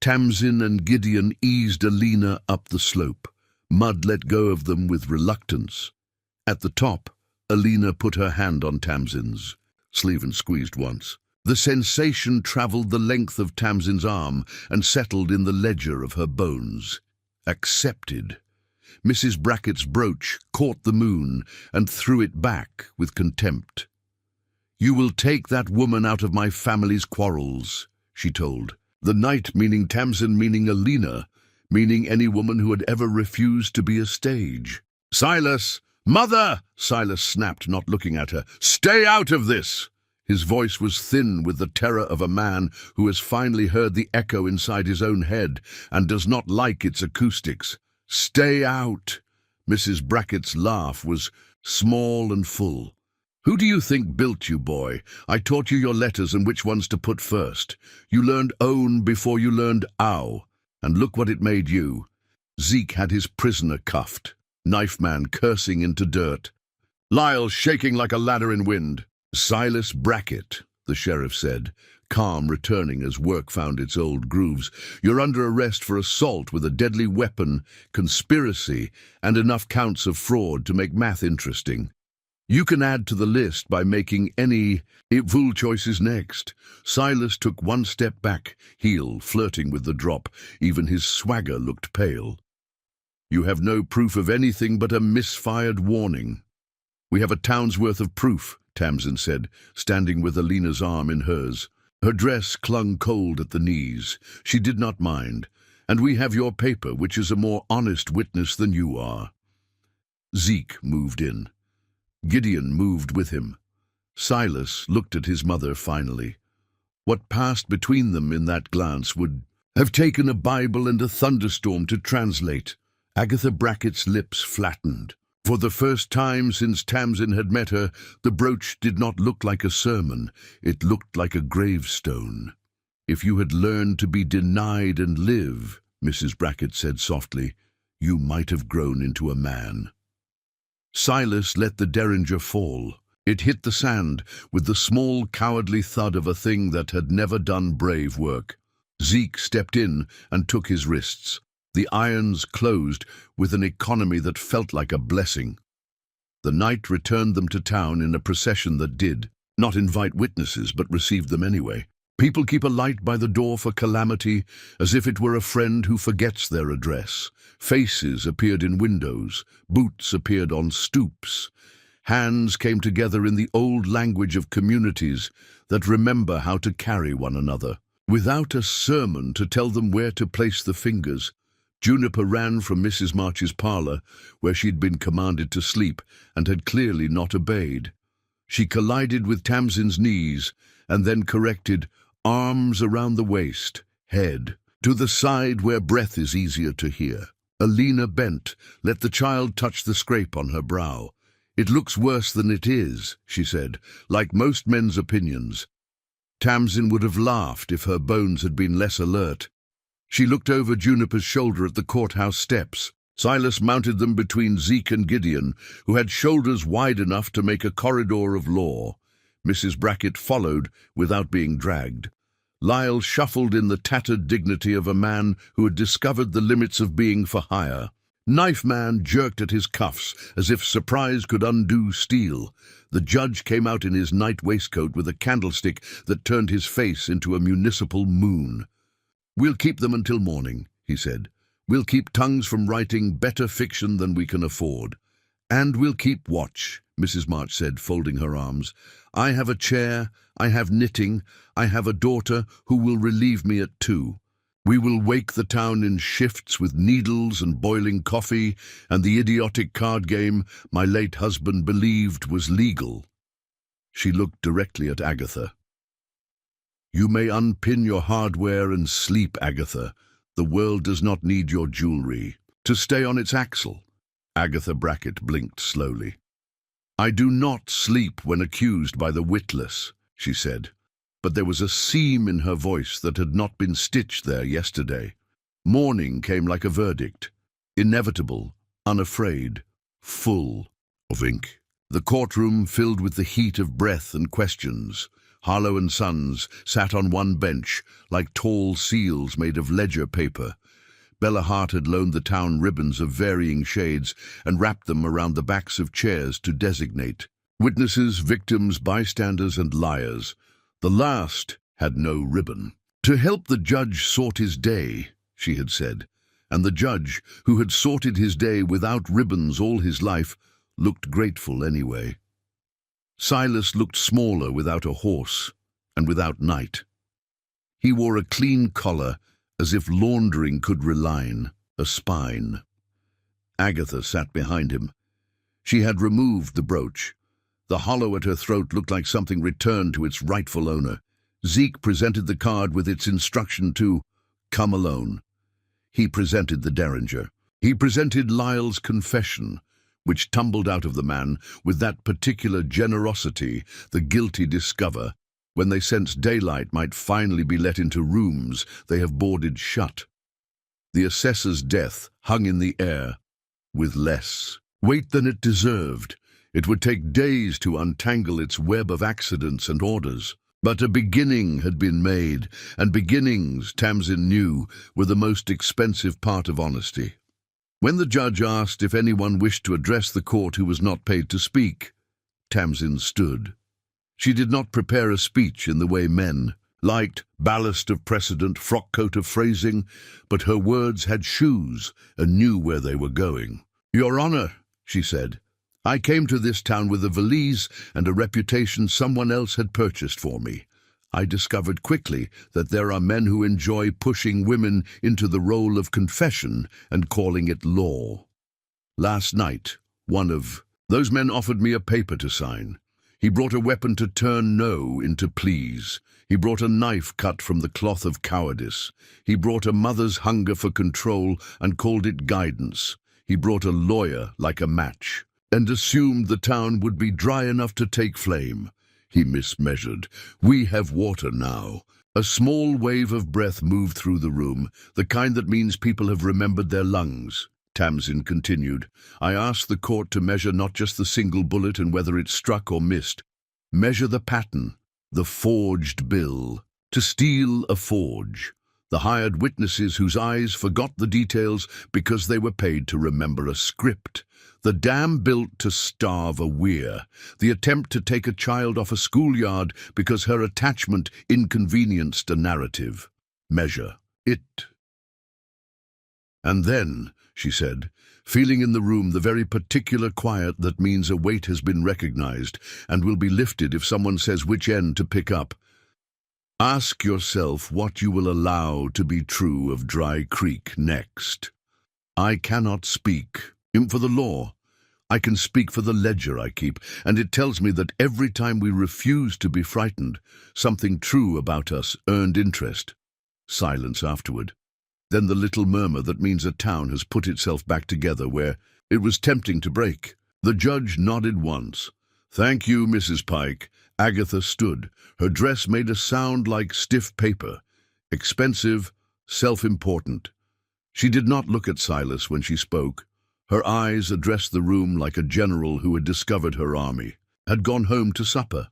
Tamsin and Gideon eased Alina up the slope. Mud let go of them with reluctance. At the top, Alina put her hand on Tamsin's sleeve and squeezed once. The sensation travelled the length of Tamsin's arm and settled in the ledger of her bones. Accepted. Mrs. Brackett's brooch caught the moon and threw it back with contempt. "You will take that woman out of my family's quarrels," she told. The knight meaning Tamsin, meaning Alina, meaning any woman who had ever refused to be a stage. "Silas! Mother!" Silas snapped, not looking at her. "Stay out of this!" His voice was thin with the terror of a man who has finally heard the echo inside his own head and does not like its acoustics. "Stay out!" Mrs. Brackett's laugh was small and full. "Who do you think built you, boy? I taught you your letters and which ones to put first. You learned own before you learned ow, and look what it made you." Zeke had his prisoner cuffed. Knife man cursing into dirt. Lyle shaking like a ladder in wind. "Silas Brackett," the sheriff said, calm returning as work found its old grooves. "You're under arrest for assault with a deadly weapon, conspiracy, and enough counts of fraud to make math interesting. You can add to the list by making any fool choices next." Silas took one step back, heel flirting with the drop. Even his swagger looked pale. "You have no proof of anything but a misfired warning." "We have a town's worth of proof," Tamsin said, standing with Alina's arm in hers. Her dress clung cold at the knees. She did not mind. "And we have your paper, which is a more honest witness than you are." Zeke moved in. Gideon moved with him. Silas looked at his mother finally. What passed between them in that glance would have taken a Bible and a thunderstorm to translate. Agatha Brackett's lips flattened. For the first time since Tamsin had met her, the brooch did not look like a sermon. It looked like a gravestone. "If you had learned to be denied and live," Mrs. Brackett said softly, "you might have grown into a man." Silas let the Derringer fall. It hit the sand with the small, cowardly thud of a thing that had never done brave work. Zeke stepped in and took his wrists. The irons closed with an economy that felt like a blessing. The knight returned them to town in a procession that did not invite witnesses but received them anyway. People keep a light by the door for calamity, as if it were a friend who forgets their address. Faces appeared in windows, boots appeared on stoops. Hands came together in the old language of communities that remember how to carry one another. Without a sermon to tell them where to place the fingers, Juniper ran from Mrs. March's parlour, where she'd been commanded to sleep and had clearly not obeyed. She collided with Tamsin's knees and then corrected, arms around the waist, head to the side where breath is easier to hear. Alina bent, let the child touch the scrape on her brow. "It looks worse than it is," she said, like most men's opinions. Tamsin would have laughed if her bones had been less alert. She looked over Juniper's shoulder at the courthouse steps. Silas mounted them between Zeke and Gideon, who had shoulders wide enough to make a corridor of law. Mrs. Brackett followed without being dragged. Lyle shuffled in the tattered dignity of a man who had discovered the limits of being for hire. Knife Man jerked at his cuffs as if surprise could undo steel. The judge came out in his night waistcoat with a candlestick that turned his face into a municipal moon. "We'll keep them until morning," he said. "We'll keep tongues from writing better fiction than we can afford. And we'll keep watch," Mrs. March said, folding her arms. "I have a chair, I have knitting, I have a daughter who will relieve me at 2. We will wake the town in shifts with needles and boiling coffee and the idiotic card game my late husband believed was legal." She looked directly at Agatha. "You may unpin your hardware and sleep, Agatha. The world does not need your jewelry to stay on its axle." Agatha Brackett blinked slowly. "I do not sleep when accused by the witless," she said. But there was a seam in her voice that had not been stitched there yesterday. Morning came like a verdict, inevitable, unafraid, full of ink. The courtroom filled with the heat of breath and questions. Harlow and Sons sat on one bench, like tall seals made of ledger paper. Bella Hart had loaned the town ribbons of varying shades and wrapped them around the backs of chairs to designate witnesses, victims, bystanders, and liars. The last had no ribbon. "To help the judge sort his day," she had said, and the judge, who had sorted his day without ribbons all his life, looked grateful anyway. Silas looked smaller without a horse and without Night. He wore a clean collar, as if laundering could reline a spine. Agatha sat behind him. She had removed the brooch. The hollow at her throat looked like something returned to its rightful owner. Zeke presented the card with its instruction to come alone. He presented the derringer. He presented Lyle's confession, which tumbled out of the man with that particular generosity the guilty discover when they sense daylight might finally be let into rooms they have boarded shut. The assessor's death hung in the air with less weight than it deserved. It would take days to untangle its web of accidents and orders. But a beginning had been made, and beginnings, Tamsin knew, were the most expensive part of honesty. When the judge asked if anyone wished to address the court who was not paid to speak, Tamsin stood. She did not prepare a speech in the way men liked, ballast of precedent, frock-coat of phrasing, but her words had shoes and knew where they were going. "Your Honor," she said, "I came to this town with a valise and a reputation someone else had purchased for me. I discovered quickly that there are men who enjoy pushing women into the role of confession and calling it law. Last night, one of those men offered me a paper to sign. He brought a weapon to turn no into please. He brought a knife cut from the cloth of cowardice. He brought a mother's hunger for control and called it guidance. He brought a lawyer like a match, and assumed the town would be dry enough to take flame. He mismeasured. We have water now." A small wave of breath moved through the room, the kind that means people have remembered their lungs. Tamsin continued, "I asked the court to measure not just the single bullet and whether it struck or missed. Measure the pattern, the forged bill. To steal a forge. The hired witnesses whose eyes forgot the details because they were paid to remember a script. The dam built to starve a weir. The attempt to take a child off a schoolyard because her attachment inconvenienced a narrative. Measure it." "And then," she said, feeling in the room the very particular quiet that means a weight has been recognized and will be lifted if someone says which end to pick up, "ask yourself what you will allow to be true of Dry Creek next. I cannot speak for the law. I can speak for the ledger I keep, and it tells me that every time we refuse to be frightened, something true about us earned interest." Silence afterward. Then the little murmur that means a town has put itself back together where it was tempting to break. The judge nodded once. "Thank you, Mrs. Pike," Agatha stood. Her dress made a sound like stiff paper. Expensive, self-important. She did not look at Silas when she spoke. Her eyes addressed the room like a general who had discovered her army, had gone home to supper.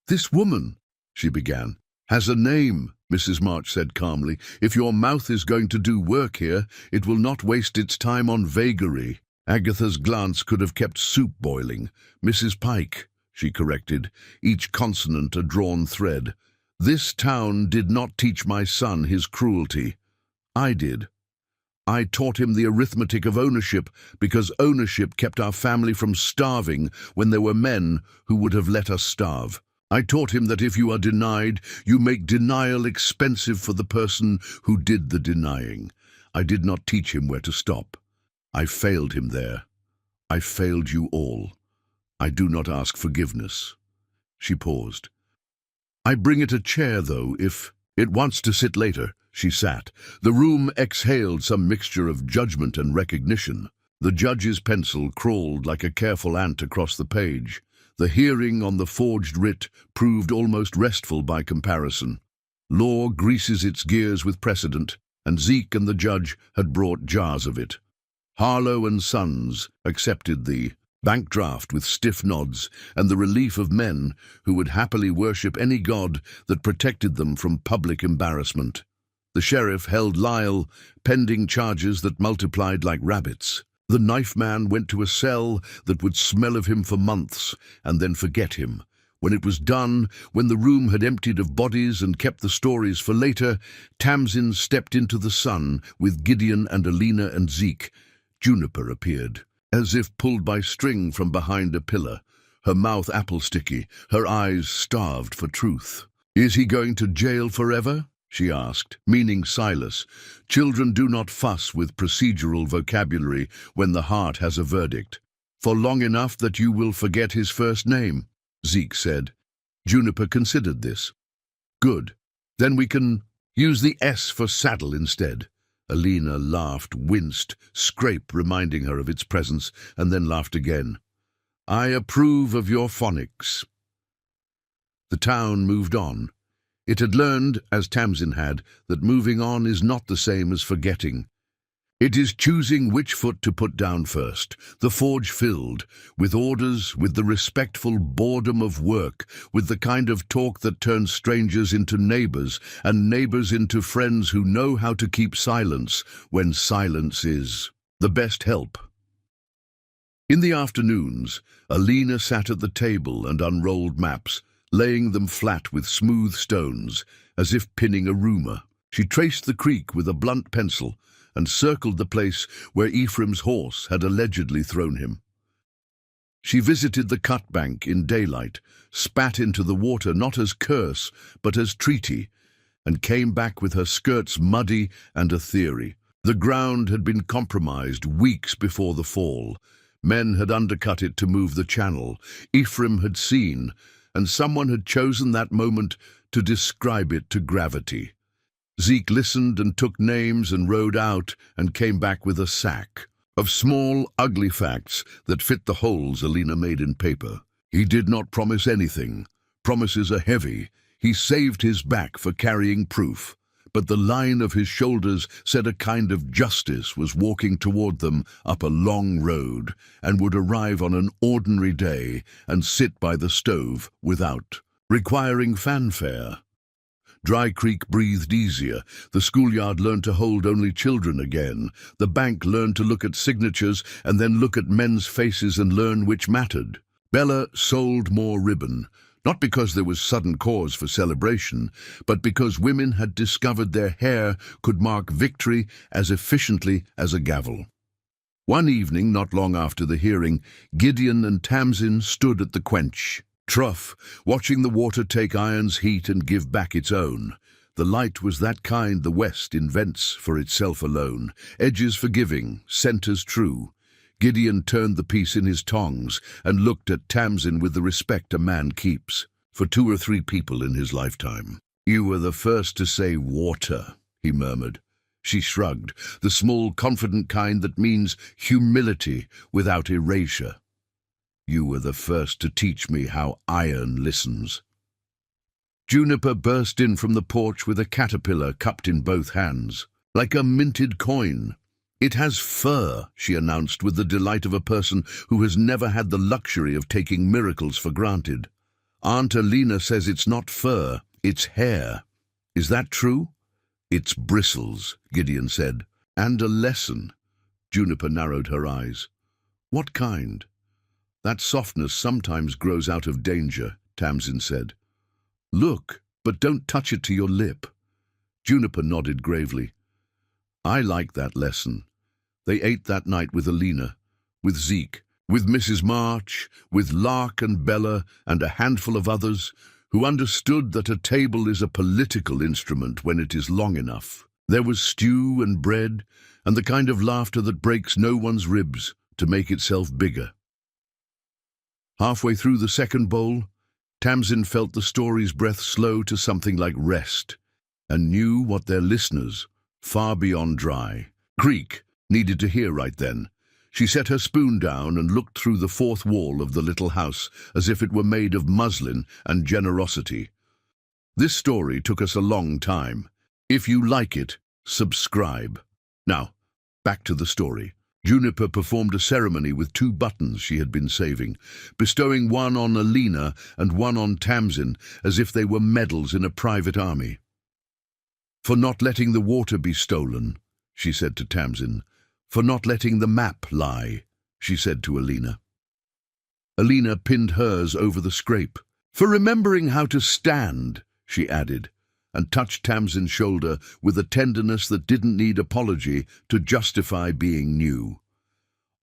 "This woman," she began, "has a name," Mrs. March said calmly. "If your mouth is going to do work here, it will not waste its time on vagary." Agatha's glance could have kept soup boiling. "Mrs. Pike," she corrected, each consonant a drawn thread. "This town did not teach my son his cruelty. I did. I taught him the arithmetic of ownership because ownership kept our family from starving when there were men who would have let us starve. I taught him that if you are denied, you make denial expensive for the person who did the denying. I did not teach him where to stop. I failed him there. I failed you all. I do not ask forgiveness." She paused. "I bring it a chair, though, if it wants to sit later." She sat. The room exhaled some mixture of judgment and recognition. The judge's pencil crawled like a careful ant across the page. The hearing on the forged writ proved almost restful by comparison. Law greases its gears with precedent, and Zeke and the judge had brought jars of it. Harlow and Sons accepted the bank draft with stiff nods and the relief of men who would happily worship any god that protected them from public embarrassment. The sheriff held Lyle, pending charges that multiplied like rabbits. The knife man went to a cell that would smell of him for months and then forget him. When it was done, when the room had emptied of bodies and kept the stories for later, Tamsin stepped into the sun with Gideon and Alina and Zeke. Juniper appeared, as if pulled by string from behind a pillar, her mouth apple-sticky, her eyes starved for truth. "Is he going to jail forever?" she asked, meaning Silas. "Children do not fuss with procedural vocabulary when the heart has a verdict. For long enough that you will forget his first name," Zeke said. Juniper considered this. "Good. Then we can use the S for saddle instead." Alina laughed, winced, scrape reminding her of its presence, and then laughed again. "I approve of your phonics." The town moved on. It had learned, as Tamsin had, that moving on is not the same as forgetting. It is choosing which foot to put down first. The forge filled, with orders, with the respectful boredom of work, with the kind of talk that turns strangers into neighbors, and neighbors into friends who know how to keep silence when silence is the best help. In the afternoons, Alina sat at the table and unrolled maps, laying them flat with smooth stones, as if pinning a rumour. She traced the creek with a blunt pencil and circled the place where Ephraim's horse had allegedly thrown him. She visited the cut bank in daylight, spat into the water not as curse but as treaty, and came back with her skirts muddy and a theory. The ground had been compromised weeks before the fall. Men had undercut it to move the channel. Ephraim had seen, and someone had chosen that moment to describe it to gravity. Zeke listened and took names and rode out and came back with a sack of small, ugly facts that fit the holes Alina made in paper. He did not promise anything. Promises are heavy. He saved his back for carrying proof. But the line of his shoulders said a kind of justice was walking toward them up a long road and would arrive on an ordinary day and sit by the stove without requiring fanfare. Dry Creek breathed easier. The schoolyard learned to hold only children again. The bank learned to look at signatures and then look at men's faces and learn which mattered. Bella sold more ribbon. Not because there was sudden cause for celebration, but because women had discovered their hair could mark victory as efficiently as a gavel. One evening, not long after the hearing, Gideon and Tamsin stood at the quench trough, watching the water take iron's heat and give back its own. The light was that kind the West invents for itself alone, edges forgiving, centers true. Gideon turned the piece in his tongs and looked at Tamsin with the respect a man keeps for 2 or 3 people in his lifetime. "You were the first to say water," he murmured. She shrugged, the small, confident kind that means humility without erasure. You were the first to teach me how iron listens." Juniper burst in from the porch with a caterpillar cupped in both hands, like a minted coin. "It has fur," she announced with the delight of a person who has never had the luxury of taking miracles for granted. "Aunt Alina says it's not fur, it's hair. Is that true?" "It's bristles," Gideon said. "And a lesson." Juniper narrowed her eyes. "What kind?" "That softness sometimes grows out of danger," Tamsin said. "Look, but don't touch it to your lip." Juniper nodded gravely. "I like that lesson. They ate that night with Alina, with Zeke, with Mrs. March, with Lark and Bella, and a handful of others, who understood that a table is a political instrument when it is long enough. There was stew and bread, and the kind of laughter that breaks no one's ribs to make itself bigger." Halfway through the second bowl, Tamsin felt the story's breath slow to something like rest, and knew what their listeners, far beyond Dry Creek, needed to hear right then. She set her spoon down and looked through the fourth wall of the little house as if it were made of muslin and generosity. "This story took us a long time. If you like it, subscribe." Now, back to the story. Juniper performed a ceremony with 2 buttons she had been saving, bestowing one on Alina and one on Tamsin as if they were medals in a private army. "For not letting the water be stolen," she said to Tamsin. "For not letting the map lie," she said to Alina. Alina pinned hers over the scrape. "For remembering how to stand," she added, and touched Tamsin's shoulder with a tenderness that didn't need apology to justify being new.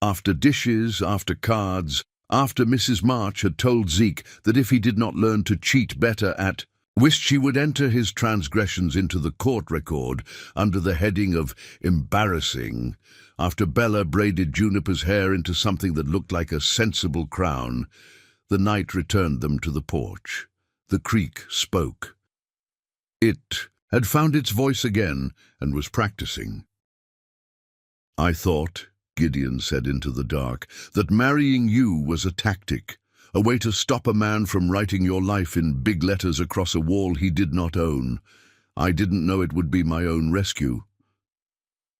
After dishes, after cards, after Mrs. March had told Zeke that if he did not learn to cheat better at, wished she would enter his transgressions into the court record under the heading of embarrassing, after Bella braided Juniper's hair into something that looked like a sensible crown, the night returned them to the porch. The creek spoke. It had found its voice again and was practicing. "I thought," Gideon said into the dark, "that marrying you was a tactic, a way to stop a man from writing your life in big letters across a wall he did not own. I didn't know it would be my own rescue."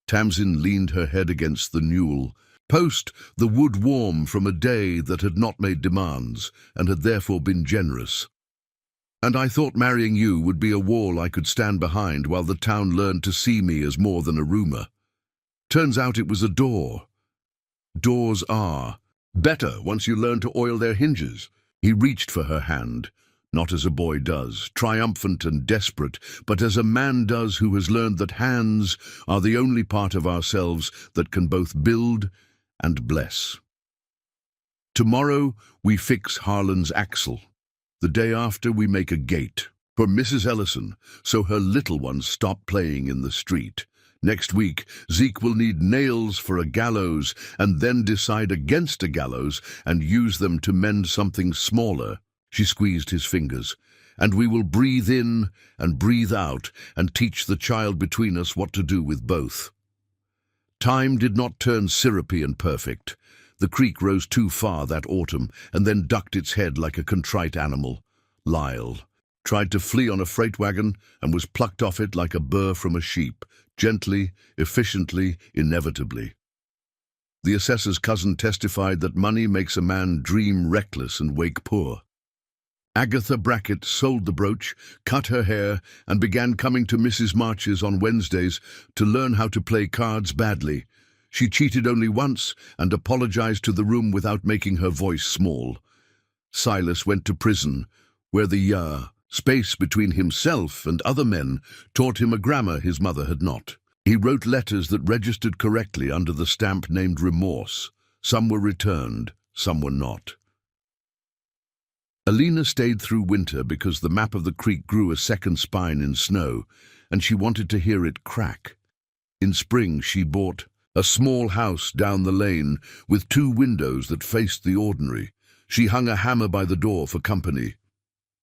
Tamsin leaned her head against the newel, post the wood warm from a day that had not made demands and had therefore been generous. "And I thought marrying you would be a wall I could stand behind while the town learned to see me as more than a rumor. Turns out it was a door. Doors are better once you learn to oil their hinges." He reached for her hand, not as a boy does, triumphant and desperate, but as a man does who has learned that hands are the only part of ourselves that can both build and bless. "Tomorrow we fix Harlan's axle. The day after we make a gate for Mrs. Ellison, so her little ones stop playing in the street. Next week, Zeke will need nails for a gallows and then decide against a gallows and use them to mend something smaller." She squeezed his fingers. "And we will breathe in and breathe out and teach the child between us what to do with both." Time did not turn syrupy and perfect. The creek rose too far that autumn and then ducked its head like a contrite animal. Lyle tried to flee on a freight wagon and was plucked off it like a burr from a sheep, gently, efficiently, inevitably. The assessor's cousin testified that money makes a man dream reckless and wake poor. Agatha Brackett sold the brooch, cut her hair, and began coming to Mrs. March's on Wednesdays to learn how to play cards badly. She cheated only once and apologized to the room without making her voice small. Silas went to prison, where the space between himself and other men taught him a grammar his mother had not. He wrote letters that registered correctly under the stamp named remorse. Some were returned, some were not. Alina stayed through winter because the map of the creek grew a second spine in snow, and she wanted to hear it crack. In spring she bought a small house down the lane with 2 windows that faced the ordinary. She hung a hammer by the door for company.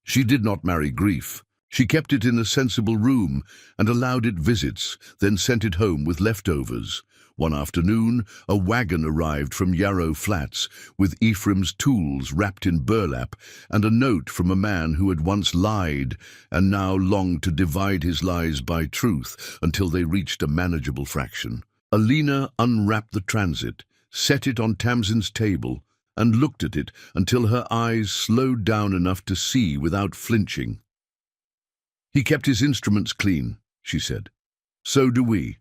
She did not marry grief. She kept it in a sensible room and allowed it visits, then sent it home with leftovers. One afternoon, a wagon arrived from Yarrow Flats with Ephraim's tools wrapped in burlap and a note from a man who had once lied and now longed to divide his lies by truth until they reached a manageable fraction. Alina unwrapped the transit, set it on Tamsin's table, and looked at it until her eyes slowed down enough to see without flinching. "He kept his instruments clean," she said. "So do we."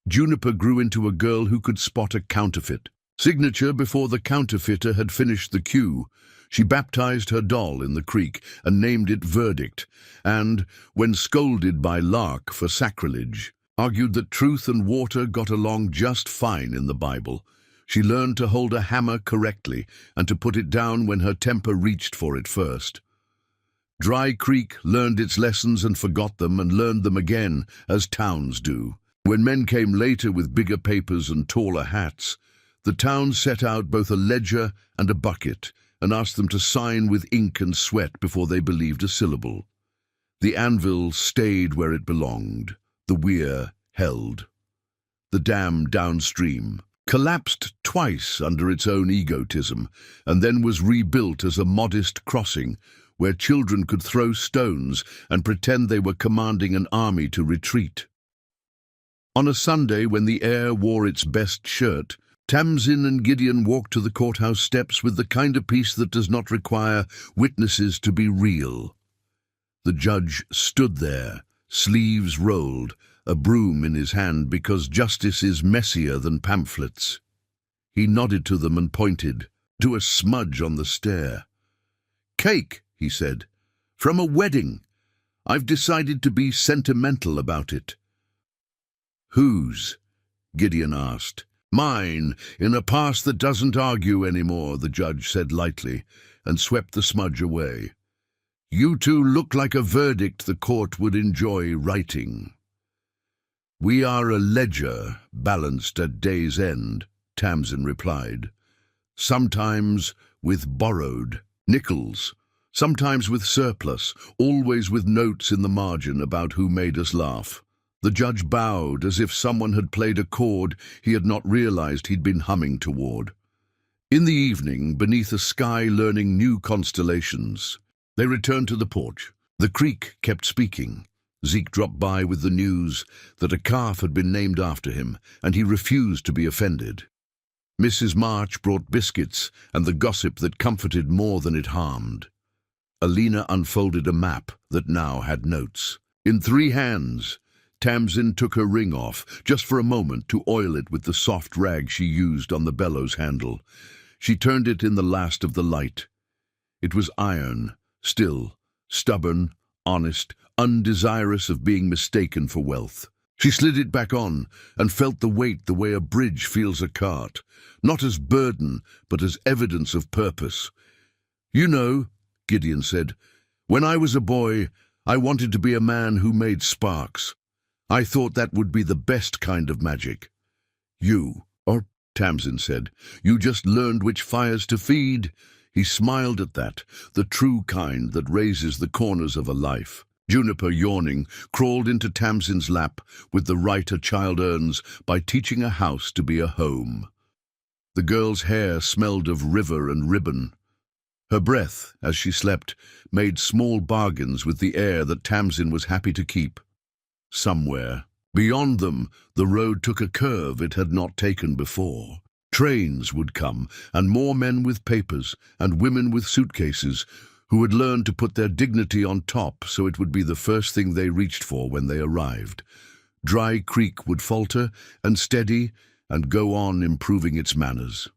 Juniper grew into a girl who could spot a counterfeit. Signature before the counterfeiter had finished the cue. She baptized her doll in the creek and named it Verdict, and, when scolded by Lark for sacrilege, argued that truth and water got along just fine in the Bible. She learned to hold a hammer correctly and to put it down when her temper reached for it first. Dry Creek learned its lessons and forgot them and learned them again, as towns do. When men came later with bigger papers and taller hats, the town set out both a ledger and a bucket and asked them to sign with ink and sweat before they believed a syllable. The anvil stayed where it belonged. The weir held. The dam downstream collapsed twice under its own egotism and then was rebuilt as a modest crossing where children could throw stones and pretend they were commanding an army to retreat. On a Sunday, when the air wore its best shirt, Tamsin and Gideon walked to the courthouse steps with the kind of peace that does not require witnesses to be real. The judge stood there, sleeves rolled, a broom in his hand because justice is messier than pamphlets. He nodded to them and pointed to a smudge on the stair. "Cake," he said, "from a wedding. I've decided to be sentimental about it." "Whose?" Gideon asked. "Mine, in a past that doesn't argue anymore," the judge said lightly, and swept the smudge away. "You two look like a verdict the court would enjoy writing." "We are a ledger balanced at day's end," Tamsin replied. "Sometimes with borrowed nickels, sometimes with surplus, always with notes in the margin about who made us laugh." The judge bowed as if someone had played a chord he had not realized he'd been humming toward. In the evening, beneath a sky learning new constellations, they returned to the porch. The creek kept speaking. Zeke dropped by with the news that a calf had been named after him, and he refused to be offended. Mrs. March brought biscuits and the gossip that comforted more than it harmed. Alina unfolded a map that now had notes. In 3 hands, Tamsin took her ring off, just for a moment, to oil it with the soft rag she used on the bellows handle. She turned it in the last of the light. It was iron, still, stubborn, honest, undesirous of being mistaken for wealth. She slid it back on and felt the weight the way a bridge feels a cart, not as burden, but as evidence of purpose. "You know," Gideon said, "when I was a boy, I wanted to be a man who made sparks. I thought that would be the best kind of magic." Tamsin said. "You just learned which fires to feed." He smiled at that, the true kind that raises the corners of a life. Juniper, yawning, crawled into Tamsin's lap with the right a child earns by teaching a house to be a home. The girl's hair smelled of river and ribbon. Her breath, as she slept, made small bargains with the air that Tamsin was happy to keep. Somewhere, beyond them, the road took a curve it had not taken before. Trains would come, and more men with papers, and women with suitcases, who had learned to put their dignity on top so it would be the first thing they reached for when they arrived. Dry Creek would falter and steady and go on improving its manners.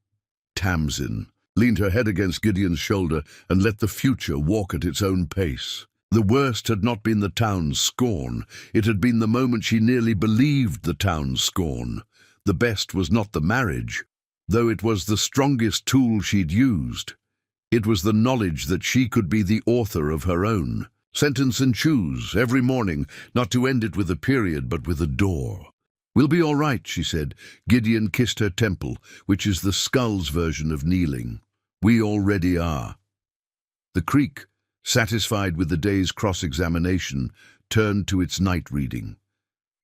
Tamsin leaned her head against Gideon's shoulder and let the future walk at its own pace. The worst had not been the town's scorn. It had been the moment she nearly believed the town's scorn. The best was not the marriage, though it was the strongest tool she'd used. It was the knowledge that she could be the author of her own. Sentence and choose, every morning, not to end it with a period but with a door. "We'll be all right," she said. Gideon kissed her temple, which is the skull's version of kneeling. "We already are." The creek, satisfied with the day's cross-examination, turned to its night reading.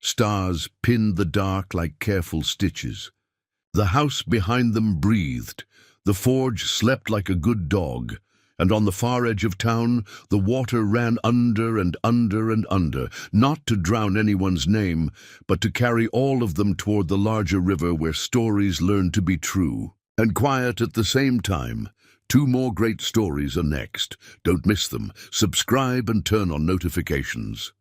Stars pinned the dark like careful stitches. The house behind them breathed. The forge slept like a good dog. And on the far edge of town, the water ran under and under and under, not to drown anyone's name, but to carry all of them toward the larger river where stories learn to be true. And quiet at the same time. 2 more great stories are next. Don't miss them. Subscribe and turn on notifications.